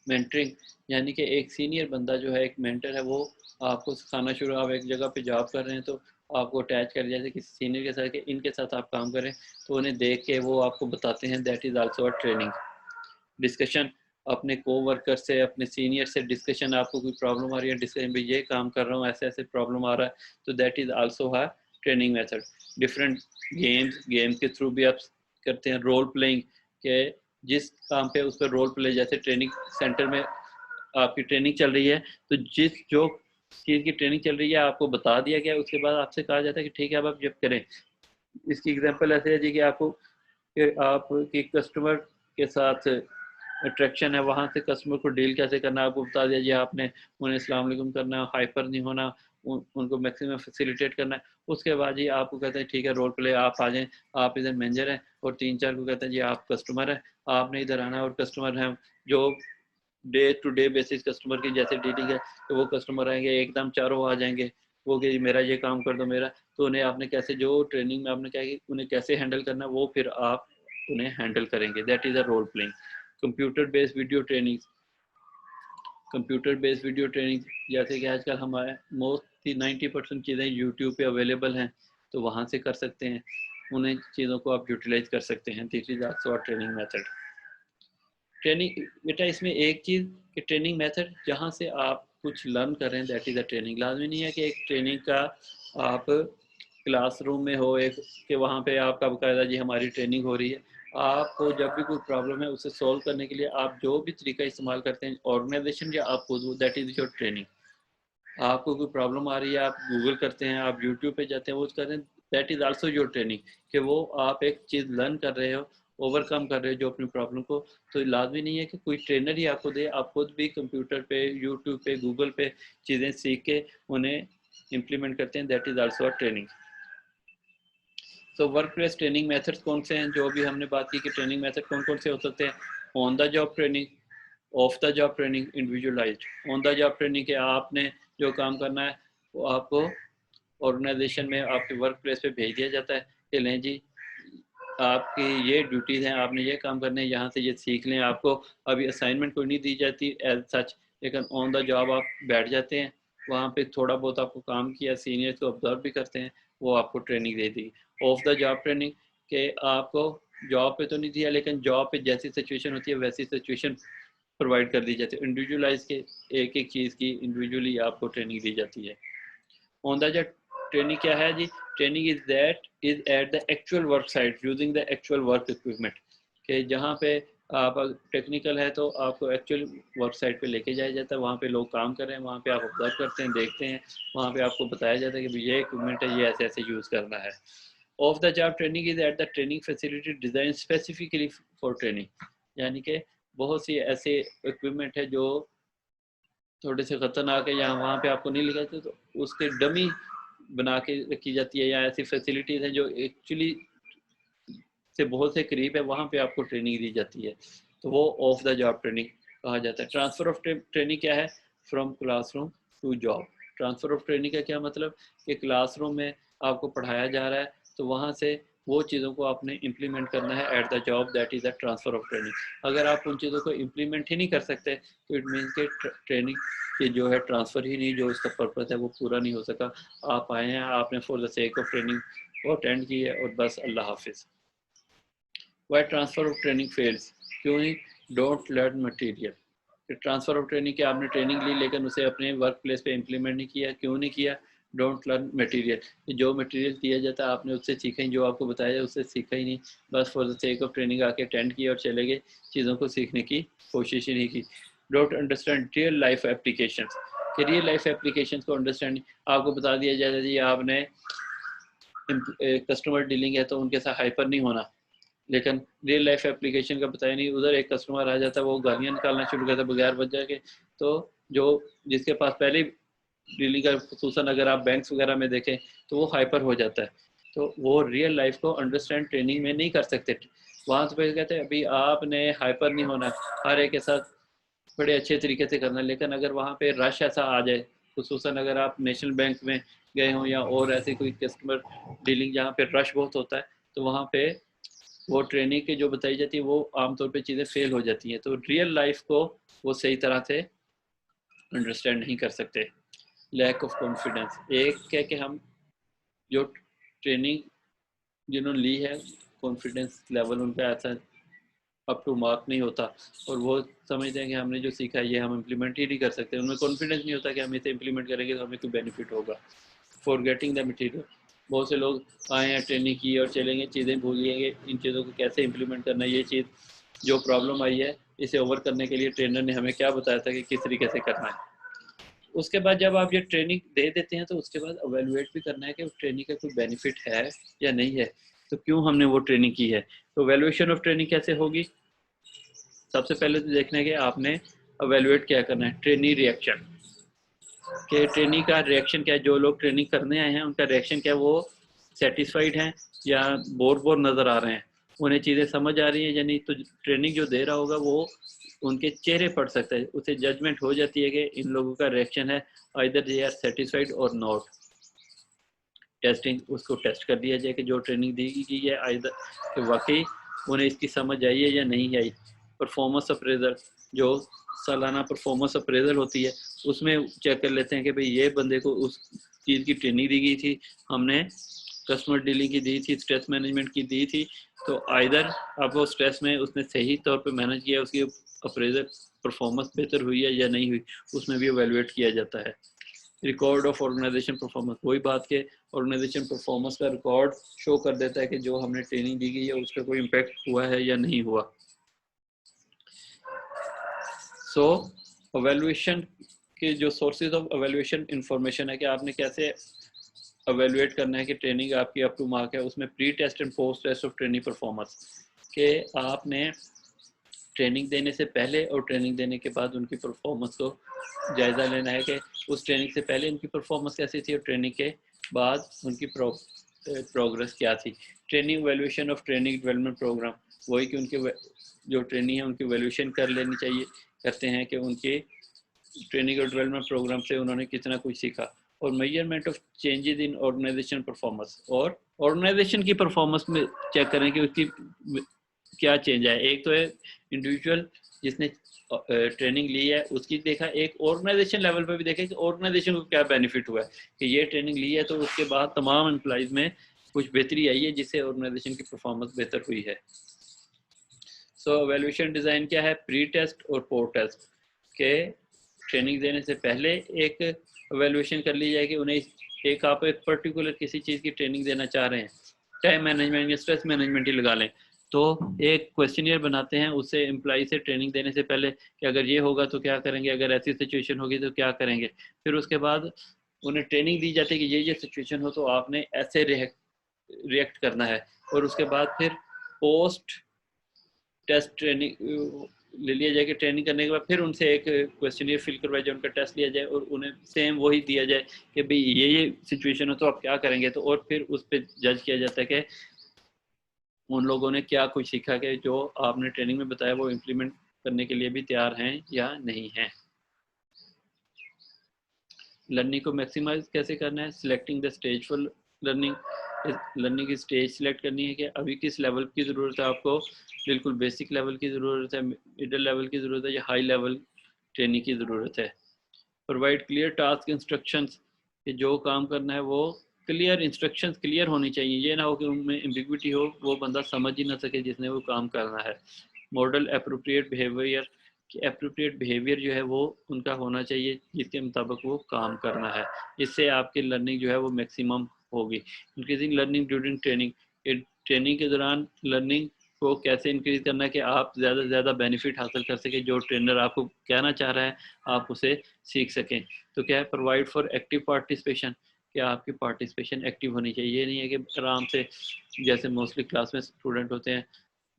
मेंटरिंग यानी कि एक सीनियर बंदा जो है, एक मेंटर है, वो आपको सिखाना शुरू, आप एक जगह पे जॉब कर रहे हैं तो आपको अटैच कर, जैसे किसी सीनियर के साथ कि इनके साथ आप काम करें, तो उन्हें देख के वो आपको बताते हैं। That is also a training. Discussion अपने को वर्कर से, अपने सीनियर से डिस्कशन, आपको कोई प्रॉब्लम आ रही है, डिस्कशन, भाई ये काम कर रहा हूँ, ऐसे ऐसे प्रॉब्लम आ रहा है, तो that is also a training method. Different games के थ्रू भी आप करते हैं। रोल प्लेइंग के जिस काम पे उस पर रोल प्ले, जैसे ट्रेनिंग सेंटर में आपकी ट्रेनिंग चल रही है, तो जो चीज़ की ट्रेनिंग चल रही है आपको बता दिया गया, उसके बाद आपसे कहा जाता है कि ठीक है अब आप जब करें। इसकी एग्जांपल ऐसे है जी कि आपकी कस्टमर के साथ अट्रैक्शन है, वहाँ से कस्टमर को डील कैसे करना है आपको बता दिया जी। आपने उन्हें अस्सलाम वालेकुम करना है, हाइपर नहीं होना, उनको मैक्सिमम फैसिलिटेट करना है। उसके बाद जी आपको कहते हैं ठीक है रोल प्ले, आप आ जाएं, आप इधर मैनेजर हैं, और 3-4 को कहते हैं जी आप कस्टमर हैं, आपने इधर आना है, और कस्टमर हैं जो day to day basis customer की जैसे डीलिंग है, तो वो कस्टमर आएंगे एकदम चारों आ जाएंगे, वो कि मेरा ये काम कर दो मेरा, तो उन्हें आपने कैसे, जो ट्रेनिंग में आपने क्या कि उन्हें कैसे हैंडल करना है, वो फिर आप उन्हें हैंडल करेंगे। That is a role playing. Computer based video training, computer based video training, जैसे कि आजकल हमारे मोस्टली 90% चीज़ें यूट्यूब पे अवेलेबल हैं, तो वहाँ से कर सकते हैं, उन्हें चीज़ों को आप यूटिलाइज कर सकते हैं। This is also a training method. Training बेटा इसमें एक चीज़ कि ट्रेनिंग मेथड जहाँ से आप कुछ लर्न कर रहे हैं, दैट इज़ अ ट्रेनिंग। लाजमी नहीं है कि एक ट्रेनिंग का आप क्लासरूम में हो, एक कि वहाँ पे आपका बकायदा जी हमारी ट्रेनिंग हो रही है। आपको जब भी कोई प्रॉब्लम है उसे सॉल्व करने के लिए आप जो भी तरीका इस्तेमाल करते हैं, ऑर्गेनाइजेशन या आप खुद, दैट इज़ योर ट्रेनिंग। आपको कोई प्रॉब्लम आ रही है, आप गूगल करते हैं, आप यूट्यूब पे जाते हैं, वो करते हैं, that is also your training. कि वो आप एक चीज़ लर्न कर रहे हो, ओवरकम कर रहे हो जो अपनी प्रॉब्लम को। तो लाजमी नहीं है कि कोई ट्रेनर ही आपको दे, आप खुद भी कंप्यूटर पे, यूट्यूब पे, गूगल पे चीज़ें सीख के उन्हें इम्प्लीमेंट करते हैं। That is also a training. तो वर्क प्लेस ट्रेनिंग मेथड्स कौन से हैं, जो भी हमने बात की कि ट्रेनिंग मेथड कौन कौन से हो सकते हैं। On the job training, of the job training, individualised. On the job training के आपने जो काम करना है वो आपको ऑर्गेनाइजेशन में आपके वर्क प्लेस पे भेज दिया जाता है कि लें जी आपकी ये ड्यूटीज़ हैं, आपने ये काम करने हैं, यहाँ से ये सीख लें। आपको अभी असाइनमेंट कोई नहीं दी जाती एज सच, लेकिन ऑन द जॉब आप बैठ जाते हैं, वहाँ पे थोड़ा बहुत आपको काम किया, सीनियर को ऑब्जर्व भी करते हैं, वो आपको training they the. Of the job training के आपको जॉब पे तो नहीं दिया, लेकिन जॉब पे जैसी सिचुएशन होती है वैसी सिचुएशन प्रोवाइड कर दी जाती है। इंडिविजुअलाइज के एक एक चीज़ की इंडिविजुअली आपको ट्रेनिंग दी जाती है। ऑन द जॉब ट्रेनिंग क्या है जी? Training is that is at the actual work site using the actual work equipment. कि जहाँ पे आप टेक्निकल है तो आपको एक्चुअल वर्क साइट पे लेके जाया जाता है, वहाँ पे लोग काम कर रहे हैं, वहाँ पे आप ऑब्जर्व करते हैं, देखते हैं, वहाँ पे आपको बताया जाता है कि ये इक्विपमेंट है, ये ऐसे ऐसे यूज़ करना है। Of the job training is at the training facility design specifically for training. यानी कि बहुत सी ऐसे इक्विपमेंट है जो थोड़े से खतरनाक है, यहाँ वहाँ पे आपको नहीं लिखा जाता, तो उसके डमी बना के रखी जाती है, या ऐसी फैसिलिटीज़ हैं जो एक्चुअली से बहुत से करीब है, वहाँ पे आपको ट्रेनिंग दी जाती है, तो वो ऑफ द जॉब ट्रेनिंग कहा जाता है। ट्रांसफ़र ऑफ ट्रेनिंग क्या है? From classroom to job. Transfer of training का क्या मतलब कि क्लासरूम में आपको पढ़ाया जा रहा है, तो वहाँ से वो चीज़ों को आपने इम्प्लीमेंट करना है at the job, that is the transfer of training. अगर आप उन चीज़ों को इम्प्लीमेंट ही नहीं कर सकते, तो इट मीन्स के ट्रेनिंग के जो है ट्रांसफ़र ही नहीं, जो इसका पर्पस है वो पूरा नहीं हो सका। आप आए हैं, आपने for the sake of training को अटेंड की है, और बस अल्लाह हाफिज़। Why transfer of training fails? क्यों नहीं? Don't learn material. Transfer of training की आपने ट्रेनिंग ली लेकिन उसे अपने वर्क प्लेस पे इम्प्लीमेंट नहीं किया, क्यों नहीं किया? Don't learn material. जो मटेरियल दिया जाता है आपने उससे सीखा ही, जो आपको बताया जाए उससे सीखा ही नहीं, बस for the sake of training आके अटेंड किया और चले गए, चीज़ों को सीखने की कोशिश ही नहीं की। Don't understand real life application. कि रियल लाइफ एप्लीकेशन को अंडरस्टैंड आपको बता दिया जाता है जी आपने कस्टमर डीलिंग है तो उनके साथ हाइपर नहीं होना, लेकिन रियल लाइफ एप्लीकेशन का बताया नहीं। उधर एक कस्टमर आ जाता है, वो गालियाँ निकालना शुरू करता है बगैर वजह के, तो जो जिसके पास पहले डीलिंग का, खुसूसन अगर आप बैंक्स वगैरह में देखें, तो वो हाइपर हो जाता है। तो वो रियल लाइफ को अंडरस्टैंड ट्रेनिंग में नहीं कर सकते। वहाँ से फिर कहते हैं अभी आपने हाइपर नहीं होना, हर एक के साथ बड़े अच्छे तरीके से करना। लेकिन अगर वहाँ पे रश ऐसा आ जाए, खुसूसन अगर आप नेशनल बैंक में गए हों या और ऐसे कोई कस्टमर डीलिंग जहाँ पे रश बहुत होता है, तो वहाँ पे वो ट्रेनिंग की जो बताई जाती है वो आमतौर पे चीज़ें फेल हो जाती हैं। तो रियल लाइफ को वो सही तरह से अंडरस्टैंड नहीं कर सकते। लैक ऑफ कॉन्फिडेंस एक है कि हम जो ट्रेनिंग जिन्होंने ली है, कॉन्फिडेंस लेवल उनका ऐसा अप टू मार्क नहीं होता, और वो समझते हैं कि हमने जो सीखा है ये हम इम्प्लीमेंट ही नहीं कर सकते। उनमें कॉन्फिडेंस नहीं होता कि हम इसे इम्प्लीमेंट करेंगे तो हमें कोई बेनिफिट होगा। फॉरगेटिंग द मटेरियल, बहुत से लोग आए हैं, ट्रेनिंग की और चलेंगे, चीज़ें भूल जाएंगे इन चीज़ों को कैसे इम्प्लीमेंट करना है। ये चीज़ जो प्रॉब्लम आई है इसे ओवर करने के लिए ट्रेनर ने हमें क्या बताया था कि किस तरीके से करना है। उसके बाद जब आप ये ट्रेनिंग दे देते हैं तो उसके बाद अवेलुएट भी करना है कि उस ट्रेनिंग का कोई बेनिफिट है या नहीं है, तो क्यों हमने वो ट्रेनिंग की है। तो वैल्यूएशन ऑफ ट्रेनिंग कैसे होगी? सबसे पहले तो देखना है कि आपने अवेलुएट क्या करना है, ट्रेनी रिएक्शन, कि ट्रेनी का रिएक्शन क्या है। जो लोग ट्रेनिंग करने आए हैं उनका रिएक्शन क्या है, वो सेटिस्फाइड हैं या बोर बोर नज़र आ रहे हैं, उन्हें चीज़ें समझ आ रही हैं या नहीं। तो ट्रेनिंग जो दे रहा होगा वो उनके चेहरे पड़ सकता है, उसे जजमेंट हो जाती है कि इन लोगों का रिएक्शन है आइदर दे आर सेटिस्फाइड और नॉट। टेस्टिंग, उसको टेस्ट कर दिया जाए कि जो ट्रेनिंग दी गई है आइदर कि वाकई उन्हें इसकी समझ आई है या नहीं आई। परफॉर्मेंस अप्रेजल, जो सालाना परफॉर्मेंस अप्रेजल होती है, उसमें चेक कर लेते हैं कि भाई ये बंदे को उस चीज़ की ट्रेनिंग दी गई थी, हमने कस्टमर डीलिंग की दी थी, स्ट्रेस मैनेजमेंट की दी थी, तो आइदर अब वो स्ट्रेस में उसने सही तौर पे मैनेज किया, उसकी अप्रेजल परफॉर्मेंस बेहतर हुई है या नहीं हुई, उसमें भी एवेलुएट किया जाता है। रिकॉर्ड ऑफ ऑर्गेनाइजेशन परफॉर्मेंस, वही बात के ऑर्गेनाइजेशन परफॉर्मेंस का रिकॉर्ड शो कर देता है कि जो हमने ट्रेनिंग दी गई है उसका कोई इम्पैक्ट हुआ है या नहीं हुआ। सो एवेलुएशन के जो सोर्सेज ऑफ एवेलुएशन इंफॉर्मेशन है कि आपने कैसे एवेलुएट करना है कि ट्रेनिंग आपकी अप टू मार्क है। उसमें pre test and post test of training performance, के आपने ट्रेनिंग देने से पहले और ट्रेनिंग देने के बाद उनकी परफॉर्मेंस को जायज़ा लेना है कि उस ट्रेनिंग से पहले उनकी परफॉर्मेंस कैसी थी और ट्रेनिंग के बाद उनकी प्रोग्रेस क्या थी। Training valuation of training development programme, वही कि उनके जो ट्रेनिंग है उनकी वैल्यूएशन कर लेनी चाहिए, करते हैं कि उनके ट्रेनिंग और डेवलपमेंट प्रोग्राम से उन्होंने कितना कुछ सीखा। और measurement of changes in organisation performance, और ऑर्गेनाइजेशन की परफॉर्मेंस में चेक करें कि उसकी क्या चेंज है। एक तो है इंडिविजुअल जिसने ट्रेनिंग ली है उसकी देखा, एक ऑर्गेनाइजेशन लेवल पे भी देखा कि ऑर्गेनाइजेशन को क्या बेनिफिट हुआ है कि ये ट्रेनिंग ली है तो उसके बाद तमाम एम्प्लॉइज में कुछ बेहतरी आई है जिससे ऑर्गेनाइजेशन की परफॉर्मेंस बेहतर हुई है। सो एवेल्यूशन डिज़ाइन क्या है, प्री टेस्ट और पोस्ट टेस्ट के ट्रेनिंग देने से पहले एक एवेल्यूशन कर ली जाएगी। उन्हें एक आप एक पर्टिकुलर किसी चीज़ की ट्रेनिंग देना चाह रहे हैं, टाइम मैनेजमेंट या स्ट्रेस मैनेजमेंट ही लगा लें, तो एक क्वेश्चनियर बनाते हैं उससे एम्प्लॉय से ट्रेनिंग देने से पहले कि अगर ये होगा तो क्या करेंगे, अगर ऐसी सिचुएशन होगी तो क्या करेंगे। फिर उसके बाद उन्हें ट्रेनिंग दी जाती है कि ये सिचुएशन हो तो आपने ऐसे रिएक्ट करना है। और उसके बाद फिर पोस्ट टेस्ट ट्रेनिंग ले लिया जाए कि ट्रेनिंग करने के बाद फिर उनसे एक क्वेश्चनियर फिल करवाया जाए, उनका टेस्ट लिया जाए और उन्हें सेम वही दिया जाए कि भाई ये सिचुएशन हो तो आप क्या करेंगे। तो और फिर उस पर जज किया जाता है कि उन लोगों ने क्या कुछ सीखा कि जो आपने ट्रेनिंग में बताया वो इम्प्लीमेंट करने के लिए भी तैयार हैं या नहीं हैं। लर्निंग को मैक्सिमाइज कैसे करना है, selecting the stage for learning, learning की स्टेज सिलेक्ट करनी है कि अभी किस लेवल की ज़रूरत है आपको, बिल्कुल बेसिक लेवल की ज़रूरत है, मिडिल लेवल की ज़रूरत है या हाई लेवल ट्रेनिंग की ज़रूरत है। प्रोवाइड क्लियर टास्क इंस्ट्रक्शंस, कि जो काम करना है वो क्लियर इंस्ट्रक्शंस क्लियर होनी चाहिए, ये ना हो कि उनमें एम्बिग्विटी हो, वो बंदा समझ ही ना सके जिसने वो काम करना है। मॉडल अप्रोप्रिएट बिहेवियर, कि अप्रोप्रिएट बिहेवियर जो है वो उनका होना चाहिए जिसके मुताबिक वो काम करना है, इससे आपकी लर्निंग जो है वो मैक्सिमम होगी। Increasing learning during training, training के दौरान लर्निंग को कैसे इंक्रीज करना है कि आप ज़्यादा से ज़्यादा बेनिफिट हासिल कर सकें, जो ट्रेनर आपको कहना चाह रहा है आप उसे सीख सकें। तो क्या है, प्रोवाइड फॉर एक्टिव पार्टिसिपेशन, कि आपकी पार्टिसिपेशन एक्टिव होनी चाहिए। ये नहीं है कि आराम से जैसे मोस्टली क्लास में स्टूडेंट होते हैं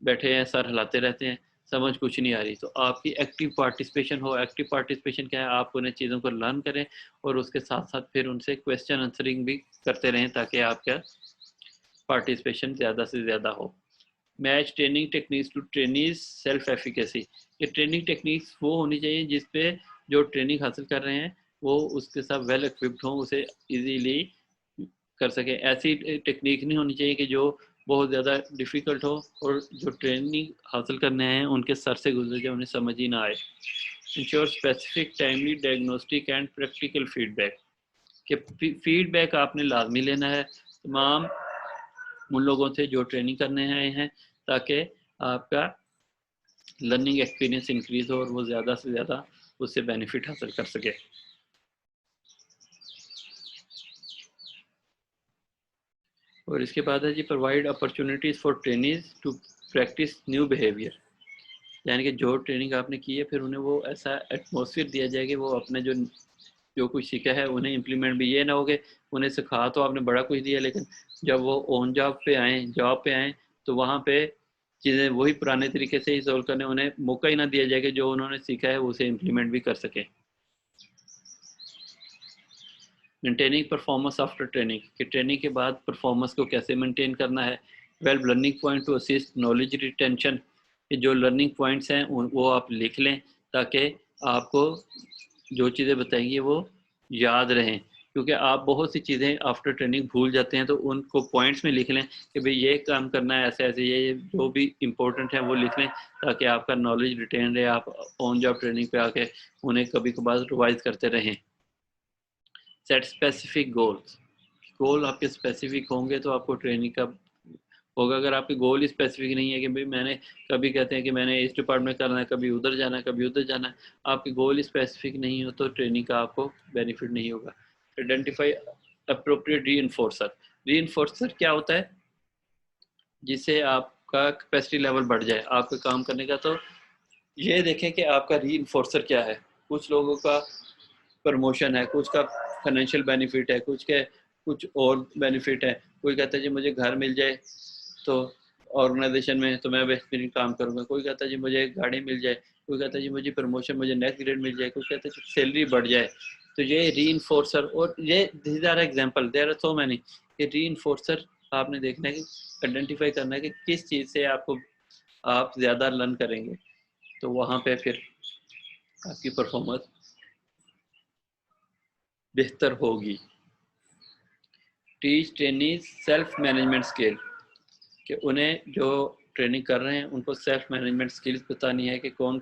बैठे हैं सर हिलाते रहते हैं, समझ कुछ नहीं आ रही। तो आपकी एक्टिव पार्टिसिपेशन हो। एक्टिव पार्टिसिपेशन क्या है, आप उन्हें चीज़ों को लर्न करें और उसके साथ साथ फिर उनसे क्वेश्चन आंसरिंग भी करते रहें ताकि आपका पार्टिसिपेशन ज़्यादा से ज़्यादा हो। Match training techniques to trainees self efficacy. ये ट्रेनिंग टेक्निक्स वो होनी चाहिए जिस पे जो ट्रेनिंग हासिल कर रहे हैं वो उसके साथ वेल इक्विप्ड हों, उसे इजीली कर सकें। ऐसी टेक्निक नहीं होनी चाहिए कि जो बहुत ज़्यादा डिफ़िकल्ट हो और जो ट्रेनिंग हासिल करने हैं उनके सर से गुजर जाए, उन्हें समझ ही ना आए। Ensure specific timely diagnostic and practical feedback, कि फीडबैक आपने लाजमी लेना है तमाम उन लोगों से जो ट्रेनिंग करने आए हैं, ताकि आपका लर्निंग एक्सपीरियंस इंक्रीज हो और वो ज़्यादा से ज़्यादा उससे बेनिफिट हासिल कर सके। और इसके बाद है जी provide opportunities for trainees to practice new behaviour, यानी कि जो ट्रेनिंग आपने की है फिर उन्हें वो ऐसा एटमॉस्फेयर दिया जाए कि वो अपने जो जो कुछ सीखा है उन्हें इम्प्लीमेंट भी, ये ना हो कि उन्हें सिखा तो आपने बड़ा कुछ दिया लेकिन जब वो ऑन जॉब पे आए तो वहाँ पे चीज़ें वही पुराने तरीके से ही सॉल्व करने, उन्हें मौका ही ना दिया जाए कि जो उन्होंने सीखा है उसे इम्प्लीमेंट भी कर सकें। मेंटेनिंग परफॉर्मेंस आफ्टर ट्रेनिंग, कि ट्रेनिंग के बाद परफॉर्मेंस को कैसे मेंटेन करना है। 12 learning point two assist knowledge retention, कि जो लर्निंग पॉइंट्स हैं वो आप लिख लें ताकि आपको जो चीज़ें बताएंगी वो याद रहें, क्योंकि आप बहुत सी चीज़ें आफ्टर ट्रेनिंग भूल जाते हैं, तो उनको पॉइंट्स में लिख लें कि भाई ये काम करना है ऐसे ऐसे, ये जो भी इम्पोर्टेंट है वो लिख लें ताकि आपका नॉलेज रिटेन रहे, आप ऑन जॉब ट्रेनिंग पे आके उन्हें कभी कभार रिवाइज करते रहें। सेट स्पेसिफिक गोल्स, गोल आपके स्पेसिफिक होंगे तो आपको ट्रेनिंग का होगा। अगर आपके गोल ही स्पेसिफिक नहीं है कि भाई मैंने, कभी कहते हैं कि मैंने इस डिपार्टमेंट करना है, कभी उधर जाना है, कभी उधर जाना है, आपके गोल स्पेसिफिक नहीं हो तो ट्रेनिंग का आपको बेनिफिट नहीं होगा। आइडेंटिफाई अप्रोप्रिएट री क्या होता है, जिससे आपका कैपेसिटी लेवल बढ़ जाए आपके काम करने का। तो ये देखें कि आपका री क्या है। कुछ लोगों का प्रमोशन है, कुछ का फाइनेंशियल बेनिफिट है, कुछ के कुछ और बेनिफिट है। कोई कहता है जी मुझे घर मिल जाए तो ऑर्गेनाइजेशन में तो मैं बेहतरीन काम करूंगा, कोई कहता है जी मुझे गाड़ी मिल जाए, कोई कहता है जी मुझे प्रमोशन, मुझे नेक्स्ट ग्रेड मिल जाए, कोई कहता है जी सैलरी बढ़ जाए। तो ये री और ये these are example, there are so many. ये री आपने देखना है कि आइडेंटिफाई करना है कि किस चीज़ से आपको आप ज़्यादा लर्न करेंगे, तो वहाँ पे फिर आपकी परफॉर्मेंस बेहतर होगी। Teach training self management skill, कि उन्हें जो ट्रेनिंग कर रहे हैं उनको सेल्फ मैनेजमेंट स्किल्स बतानी है कि कौन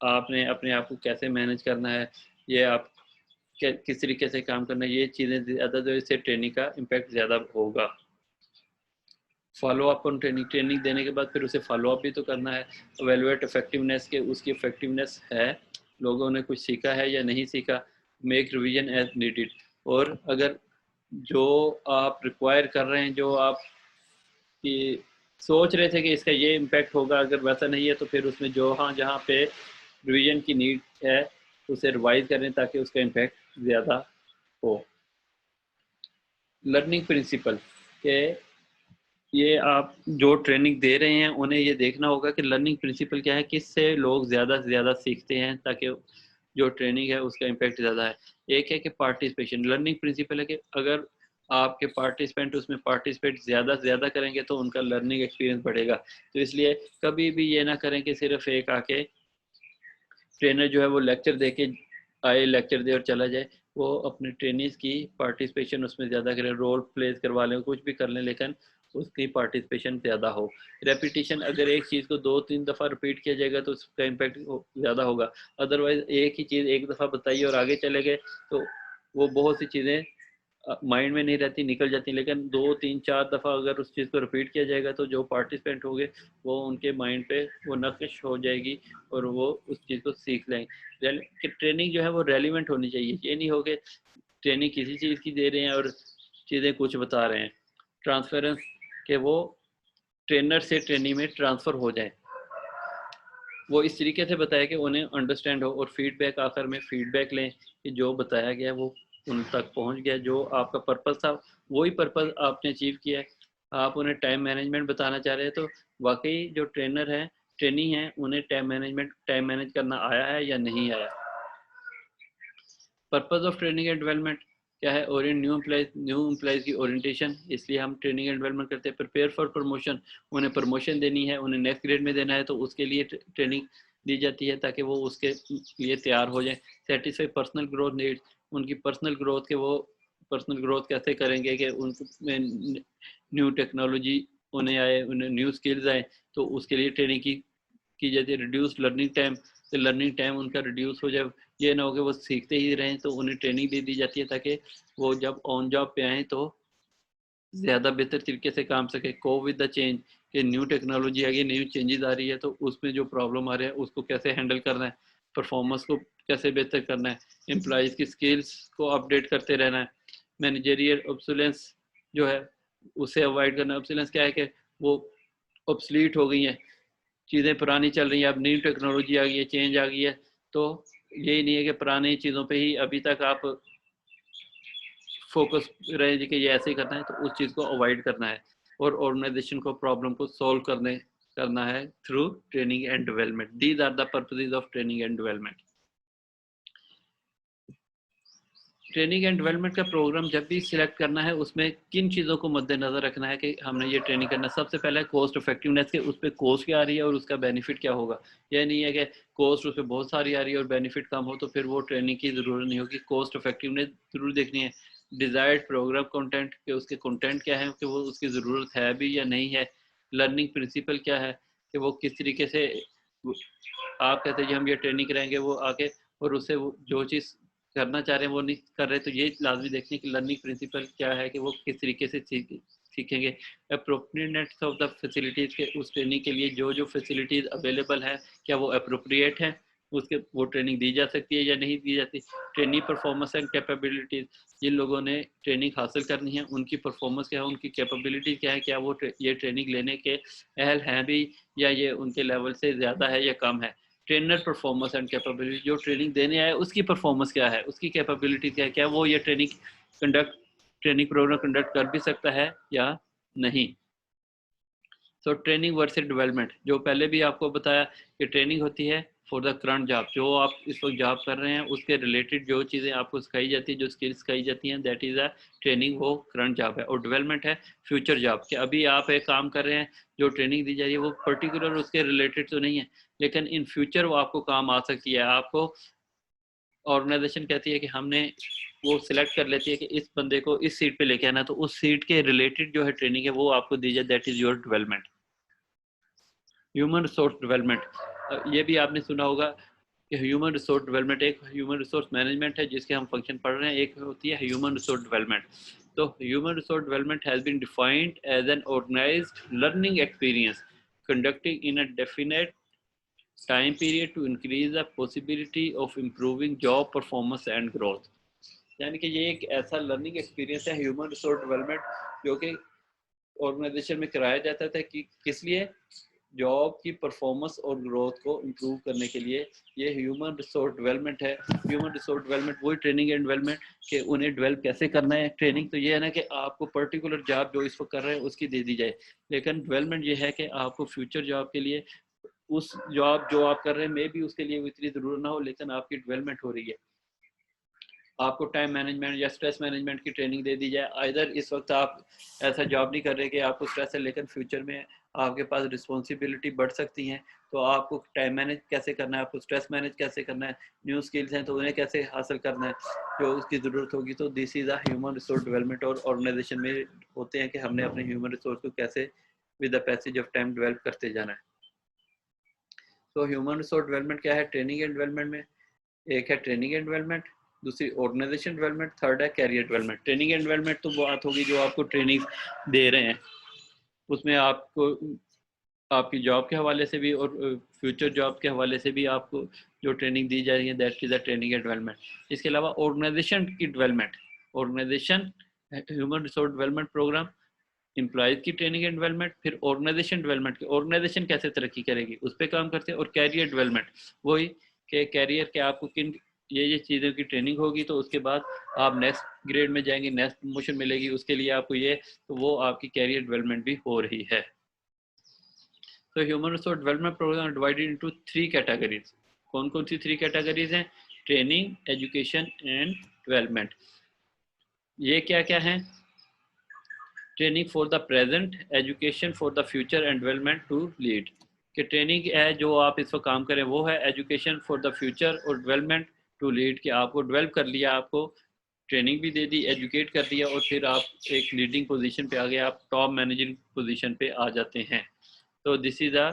आपने अपने आप को कैसे मैनेज करना है, ये आप किस तरीके से काम करना है, ये चीज़ें ज़्यादा जो इससे ट्रेनिंग का इम्पैक्ट ज़्यादा होगा। फॉलो अप ऑन ट्रेनिंग देने के बाद फिर उसे फॉलो अप भी तो करना है। एवेलुएट इफेक्टिवनेस, के उसकी इफेक्टिवनेस है, लोगों ने कुछ सीखा है या नहीं सीखा। मेक रिवीजन एज नीडेड, और अगर जो आप रिक्वायर कर रहे हैं, जो आप कि सोच रहे थे कि इसका ये इम्पैक्ट होगा, अगर वैसा नहीं है तो फिर उसमें जो हाँ जहाँ पे रिवीजन की नीड है उसे रिवाइज करें ताकि उसका इम्पैक्ट ज़्यादा हो। लर्निंग प्रिंसिपल, के ये आप जो ट्रेनिंग दे रहे हैं उन्हें ये देखना होगा कि लर्निंग प्रिंसिपल क्या है, किससे लोग ज़्यादा से ज़्यादा सीखते हैं ताकि जो ट्रेनिंग है उसका इम्पैक्ट ज़्यादा है। एक है कि पार्टिसिपेशन, लर्निंग प्रिंसिपल है कि अगर आपके पार्टिसिपेंट उसमें पार्टिसिपेट ज़्यादा से ज़्यादा करेंगे तो उनका लर्निंग एक्सपीरियंस बढ़ेगा। तो इसलिए कभी भी ये ना करें कि सिर्फ एक आके ट्रेनर जो है वो लेक्चर दे के आए, लेक्चर दे और चला जाए। वो अपने ट्रेनिंग्स की पार्टिसिपेशन उसमें ज़्यादा करें, रोल प्लेस करवा लें, कुछ भी कर लें, लेकिन उसकी पार्टिसिपेशन ज़्यादा हो। रेपिटेशन, अगर एक चीज़ को 2-3 दफ़ा रिपीट किया जाएगा तो उसका इम्पैक्ट ज़्यादा होगा। अदरवाइज़ एक ही चीज़ एक दफ़ा बताइए और आगे चले गए तो वो बहुत सी चीज़ें माइंड में नहीं रहती, निकल जाती। लेकिन 2-3-4 दफ़ा अगर उस चीज़ को रिपीट किया जाएगा तो जो पार्टिसिपेंट होंगे वो उनके माइंड पे वो नक्श हो जाएगी और वो उस चीज़ को सीख लेंगे। कि ट्रेनिंग जो है वो रेलिवेंट होनी चाहिए, ये नहीं हो कि ट्रेनिंग किसी चीज़ की दे रहे हैं और चीज़ें कुछ बता रहे हैं। ट्रांसफरेंस, के वो ट्रेनर से ट्रेनिंग में ट्रांसफ़र हो जाए, वो इस तरीके से बताया कि उन्हें अंडरस्टैंड हो। और फीडबैक, आखिर में फीडबैक लें कि जो बताया गया वो उन तक पहुंच गया, जो आपका पर्पस था वही पर्पस आपने अचीव किया है। आप उन्हें टाइम मैनेजमेंट बताना चाह रहे हैं तो वाकई जो ट्रेनर है ट्रेनी है उन्हें टाइम मैनेज करना आया है या नहीं आया। Purpose of training and development, क्या है, न्यू एम्प्लॉयज की ओरिएंटेशन, इसलिए हम ट्रेनिंग एंड डेवलपमेंट करते हैं। प्रिपेयर फॉर प्रमोशन, उन्हें प्रमोशन देनी है, उन्हें नेक्स्ट ग्रेड में देना है, तो उसके लिए ट्रेनिंग दी जाती है ताकि वो उसके लिए तैयार हो जाए। सेटिस्फाई पर्सनल ग्रोथ नीड्स, उनकी पर्सनल ग्रोथ के वो पर्सनल ग्रोथ कैसे करेंगे कि उनमें न्यू टेक्नोलॉजी उन्हें आए, उन्हें न्यू स्किल्स आए, तो उसके लिए ट्रेनिंग की जाती है। रिड्यूस लर्निंग टाइम, तो लर्निंग टाइम उनका रिड्यूस हो जाए, ये ना हो कि वो सीखते ही रहें, तो उन्हें ट्रेनिंग दे दी जाती है ताकि वो जब ऑन जॉब पे आए तो ज़्यादा बेहतर तरीके से काम सके। कोप विद द चेंज, कि न्यू टेक्नोलॉजी आ गई, न्यू चेंजेस आ रही है, तो उसमें जो प्रॉब्लम आ रही है उसको कैसे हैंडल करना है, परफॉर्मेंस को कैसे बेहतर करना है, एम्प्लॉयज़ की स्किल्स को अपडेट करते रहना है। मैनेजरियल ऑब्सोलेंस जो है उसे अवॉइड करना। ऑब्सोलेंस क्या है कि वो ऑब्सलीट हो गई हैं, चीज़ें पुरानी चल रही हैं, अब न्यू टेक्नोलॉजी आ गई है, चेंज आ गई है, तो यही नहीं है कि पुरानी चीज़ों पे ही अभी तक आप फोकस रहे जी कि ये ऐसे ही करना है, तो उस चीज़ को अवॉइड करना है और ऑर्गेनाइजेशन को प्रॉब्लम को सॉल्व करना है through training and development. These are the purposes of training and development. Training and development का प्रोग्राम जब भी सिलेक्ट करना है, उसमें किन चीज़ों को मद्देनजर रखना है कि हमने ये ट्रेनिंग करना है। सबसे पहले कॉस्ट इफेक्टिवनेस के, उस पर कॉस्ट क्या आ रही है और उसका बेनिफिट क्या होगा। यह नहीं है कि कॉस्ट उस पर बहुत सारी आ रही है और बेनिफिट कम हो तो फिर वो ट्रेनिंग की ज़रूरत नहीं होगी। कॉस्ट इफेक्टिवनेस ज़रूर देखनी है। डिज़ायर्ड प्रोग्राम कंटेंट, के उसके कंटेंट क्या है, कि वो उसकी ज़रूरत है भी या नहीं है। लर्निंग प्रिंसिपल क्या है, कि वो किस तरीके से आप कहते हैं कि हम ये ट्रेनिंग कराएंगे, वो आके और उससे वो जो चीज़ करना चाह रहे हैं वो नहीं कर रहे, तो ये लाजमी देखने की लर्निंग प्रिंसिपल क्या है कि वो किस तरीके से सीखेंगे। अप्रोप्रिएटनेस ऑफ द फैसिलिटीज़, के उस ट्रेनिंग के लिए जो जो फैसिलिटीज़ अवेलेबल है क्या वो अप्रोप्रिएट है, उसके वो ट्रेनिंग दी जा सकती है या नहीं दी जाती। ट्रेनिंग परफॉर्मेंस एंड कैपेबिलिटीज़, जिन लोगों ने ट्रेनिंग हासिल करनी है उनकी परफॉर्मेंस क्या है, उनकी कैपेबिलिटी क्या है, क्या वो ये ट्रेनिंग लेने के अहल हैं भी या ये उनके लेवल से ज़्यादा है या कम है। ट्रेनर परफॉर्मेंस एंड कैपेबिलिटी, जो ट्रेनिंग देने आए उसकी परफॉर्मेंस क्या है, उसकी कैपेबिलिटी क्या है, क्या वो ये ट्रेनिंग प्रोग्राम कंडक्ट कर भी सकता है या नहीं। सो ट्रेनिंग वर्सेस डेवलपमेंट, जो पहले भी आपको बताया कि ट्रेनिंग होती है फॉर द करंट जॉब, जो आप इस वक्त जॉब कर रहे हैं उसके रिलेटेड जो चीज़ें आपको सिखाई जाती है, जो स्किल्स सिखाई जाती हैं, दैट इज़ अ ट्रेनिंग, वो करंट जॉब है। और डेवलपमेंट है फ्यूचर जॉब, कि अभी आप एक काम कर रहे हैं, जो ट्रेनिंग दी जा रही है वो पर्टिकुलर उसके रिलेटेड तो नहीं है, लेकिन इन फ्यूचर वो आपको काम आ सकती है। आपको ऑर्गेनाइजेशन कहती है कि हमने वो सिलेक्ट कर लेती है कि इस बंदे को इस सीट पे लेके आना, तो उस सीट के रिलेटेड जो है ट्रेनिंग है वो आपको दी जाए, that is your development. Human resource development, ये भी आपने सुना होगा कि ह्यूमन रिसोर्स डेवलपमेंट, एक ह्यूमन रिसोर्स मैनेजमेंट है जिसके हम फंक्शन पढ़ रहे हैं, एक होती है ह्यूमन रिसोर्स डेवलपमेंट। तो human resource development has been defined as an organised learning experience conducting in a definite time period to increase the possibility of improving job performance and growth। यानी कि ये एक ऐसा लर्निंग एक्सपीरियंस है human resource development जो कि organisation में कराया जाता था कि किस लिए, जॉब की परफॉर्मेंस और ग्रोथ को इम्प्रूव करने के लिए। ये ह्यूमन रिसोर्स डेवलपमेंट है। ह्यूमन रिसोर्स डेवलपमेंट वही ट्रेनिंग एंड डेवलपमेंट कि उन्हें डेवलप कैसे करना है। ट्रेनिंग तो ये है ना कि आपको पर्टिकुलर जॉब जो इस वक्त कर रहे हैं उसकी दे दी जाए, लेकिन डेवलपमेंट ये है कि आपको फ्यूचर जॉब के लिए उस जॉब जो आप कर रहे हैं मे भी उसके लिए इतनी ज़रूरत ना हो, लेकिन आपकी डेवलपमेंट हो रही है। आपको टाइम मैनेजमेंट या स्ट्रेस मैनेजमेंट की ट्रेनिंग दे दी जाए। आइदर इस वक्त आप ऐसा जॉब नहीं कर रहे कि आपको स्ट्रेस है, लेकिन फ्यूचर में आपके पास रिस्पॉन्सिबिलिटी बढ़ सकती हैं, तो आपको टाइम मैनेज कैसे करना है, आपको स्ट्रेस मैनेज कैसे करना है, न्यू स्किल्स हैं तो उन्हें कैसे हासिल करना है जो उसकी ज़रूरत होगी। तो this is a human resource development. और ऑर्गेनाइजेशन में होते हैं कि हमने अपने ह्यूमन रिसोर्स को कैसे with the passage of time develop करते जाना है। तो ह्यूमन रिसोर्स डेवलपमेंट क्या है ट्रेनिंग एंड डेवलपमेंट में, एक है ट्रेनिंग एंड डेवलपमेंट, दूसरी ऑर्गेनाइजेशन डेवलपमेंट, थर्ड है career development. Training and development तो बात होगी जो आपको ट्रेनिंग दे रहे हैं, उसमें आपको आपकी जॉब के हवाले से भी और फ्यूचर जॉब के हवाले से भी आपको जो ट्रेनिंग दी जा रही है, that is a training and development. इसके अलावा ऑर्गेनाइजेशन की development, organisation human resource development programme, employees की ट्रेनिंग एंड डेवलपमेंट, फिर ऑर्गेनाइजेशन डेवलपमेंट की, ऑर्गेनाइजेशन कैसे तरक्की करेगी उस पर काम करते हैं, और कैरियर डेवलपमेंट वही कि कैरियर के आपको किन ये चीज़ों की ट्रेनिंग होगी, तो उसके बाद आप नेक्स्ट ग्रेड में जाएंगे, नेक्स्ट प्रमोशन मिलेगी, उसके लिए आपको ये, तो वो आपकी कैरियर डेवलपमेंट भी हो रही है। तो human resource development programme divided into 3 categories. कौन कौन सी 3 कैटेगरीज हैं? Training, education and development. ये क्या क्या है? Training for the present, education for the future and development to lead. कि ट्रेनिंग है जो आप इस वक्त काम करें वो है एजुकेशन फॉर द फ्यूचर और डेवलपमेंट टू लीड, कि आपको डेवलप कर लिया, आपको ट्रेनिंग भी दे दी, एजुकेट कर दिया और फिर आप एक लीडिंग पोजीशन पे आ गए, आप टॉप मैनेजिंग पोजीशन पे आ जाते हैं। तो this is a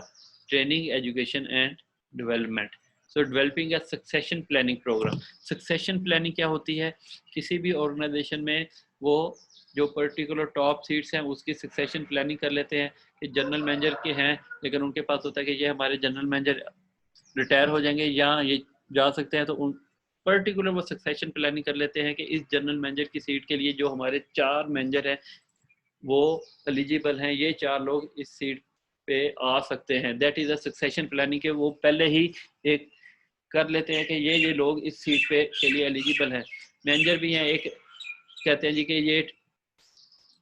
training, education and development. So developing a succession planning programme. Succession planning क्या होती है? किसी भी ऑर्गेनाइजेशन में वो जो पर्टिकुलर टॉप सीट्स हैं उसकी सक्सेशन प्लानिंग कर लेते हैं कि जनरल मैनेजर के हैं, लेकिन उनके पास होता है कि ये हमारे जनरल मैनेजर रिटायर हो जाएंगे या ये जा सकते हैं, तो उन पर्टिकुलर वो सक्सेशन प्लानिंग कर लेते हैं कि इस जनरल मैनेजर की सीट के लिए जो हमारे 4 मैनेजर हैं वो एलिजिबल हैं, ये 4 लोग इस सीट पे आ सकते हैं। That is a succession planning के वो पहले ही एक कर लेते हैं कि ये लोग इस सीट पे के लिए एलिजिबल हैं। मैनेजर भी हैं, एक कहते हैं जी कि ये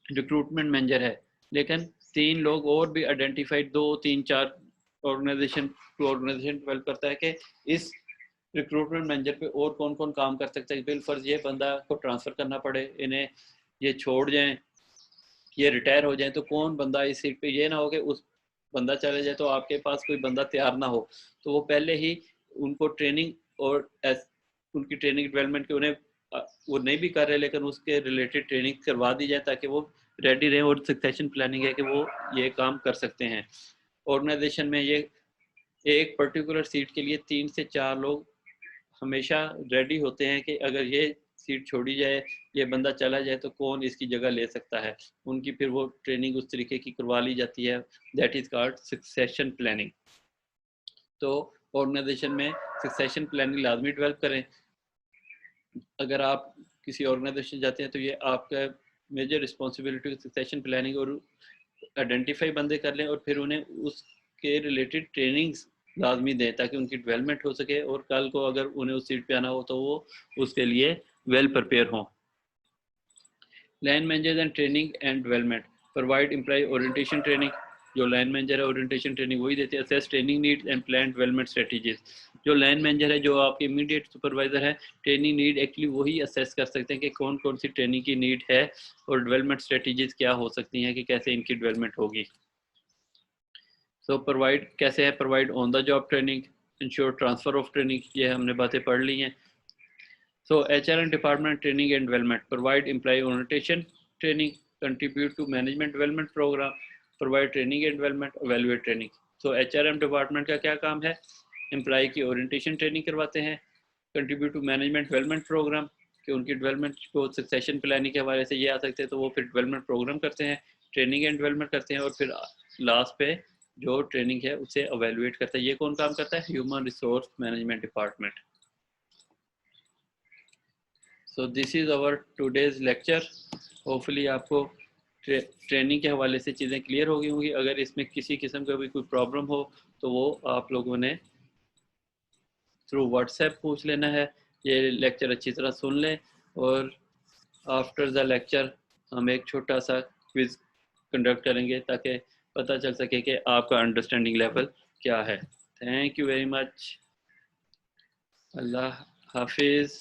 रिक्रूटमेंट मैनेजर है, लेकिन 3 लोग और भी identified 2 3 4 organisation to organisation develop करता है कि इस रिक्रूटमेंट मैनेजर पे और कौन कौन काम कर सकता है। बिलफर्ज ये बंदा को ट्रांसफ़र करना पड़े, इन्हें ये छोड़ जाएं, ये रिटायर हो जाए, तो कौन बंदा इस सीट पे, ये ना हो कि उस बंदा चले जाए तो आपके पास कोई बंदा तैयार ना हो। तो वो पहले ही उनको ट्रेनिंग और उनकी ट्रेनिंग डेवलपमेंट के उन्हें वो नहीं भी कर रहे लेकिन उसके रिलेटेड ट्रेनिंग करवा दी जाए ताकि वो रेडी रहे। और सक्सेशन प्लानिंग है कि वो ये काम कर सकते हैं। ऑर्गेनाइजेशन में ये एक पर्टिकुलर सीट के लिए 3 से 4 लोग हमेशा रेडी होते हैं कि अगर ये सीट छोड़ी जाए, ये बंदा चला जाए, तो कौन इसकी जगह ले सकता है। उनकी फिर वो ट्रेनिंग उस तरीके की करवा ली जाती है। That is called succession planning. तो ऑर्गेनाइजेशन में सक्सेशन प्लानिंग लाजमी डेवलप करें। अगर आप किसी ऑर्गेनाइजेशन जाते हैं तो ये आपका मेजर रिस्पॉन्सिबिलिटी सक्सेशन प्लानिंग और आइडेंटिफाई बंदे कर लें और फिर उन्हें उसके रिलेटेड ट्रेनिंग्स लाजमी दें ताकि उनकी डेवलपमेंट हो सके और कल को अगर उन्हें उस सीट पे आना हो तो वो उसके लिए वेल प्रिपेयर हों। Line managers and training and development provide employ orientation training. जो लाइन मैनेजर है ओरिएंटेशन ट्रेनिंग वही देते हैं। Assess training needs and plan development strategies. जो लाइन मैनेजर है, जो आपके इमीडिएट सुपरवाइजर है, ट्रेनिंग नीड एक्चुअली वही असेस कर सकते हैं कि कौन कौन सी ट्रेनिंग की नीड है और डेवलपमेंट स्ट्रेटजीज क्या हो सकती हैं कि कैसे इनकी डेवलपमेंट होगी। सो प्रोवाइड कैसे है? Provide on the job training, ensure transfer of training, ये हमने बातें पढ़ ली हैं। So HR and department training and development provide employ orientation training, contribute to management development program, provide training and development, evaluate training. So HRM department का क्या काम है? एम्प्लॉय की ओरिएंटेशन ट्रेनिंग करवाते हैं, contribute to management development program कि उनकी development को सक्सेशन प्लानिंग के हवाले से ये आ सकते हैं तो वो फिर डेवलपमेंट प्रोग्राम करते हैं, ट्रेनिंग एंड डेवलपमेंट करते हैं और फिर लास्ट पे जो ट्रेनिंग है उसे एवेलुएट करता है। ये कौन काम करता है? Human resource management department. So this is our today's lecture. Hopefully आपको ट्रेनिंग के हवाले से चीज़ें क्लियर हो गई होंगी। अगर इसमें किसी किस्म का भी कोई प्रॉब्लम हो तो वो आप लोगों ने थ्रू व्हाट्सएप पूछ लेना है। ये लेक्चर अच्छी तरह सुन लें और आफ्टर द लेक्चर हम एक छोटा सा क्विज कंडक्ट करेंगे ताकि पता चल सके कि आपका अंडरस्टैंडिंग लेवल क्या है। Thank you very much. अल्लाह हाफिज़।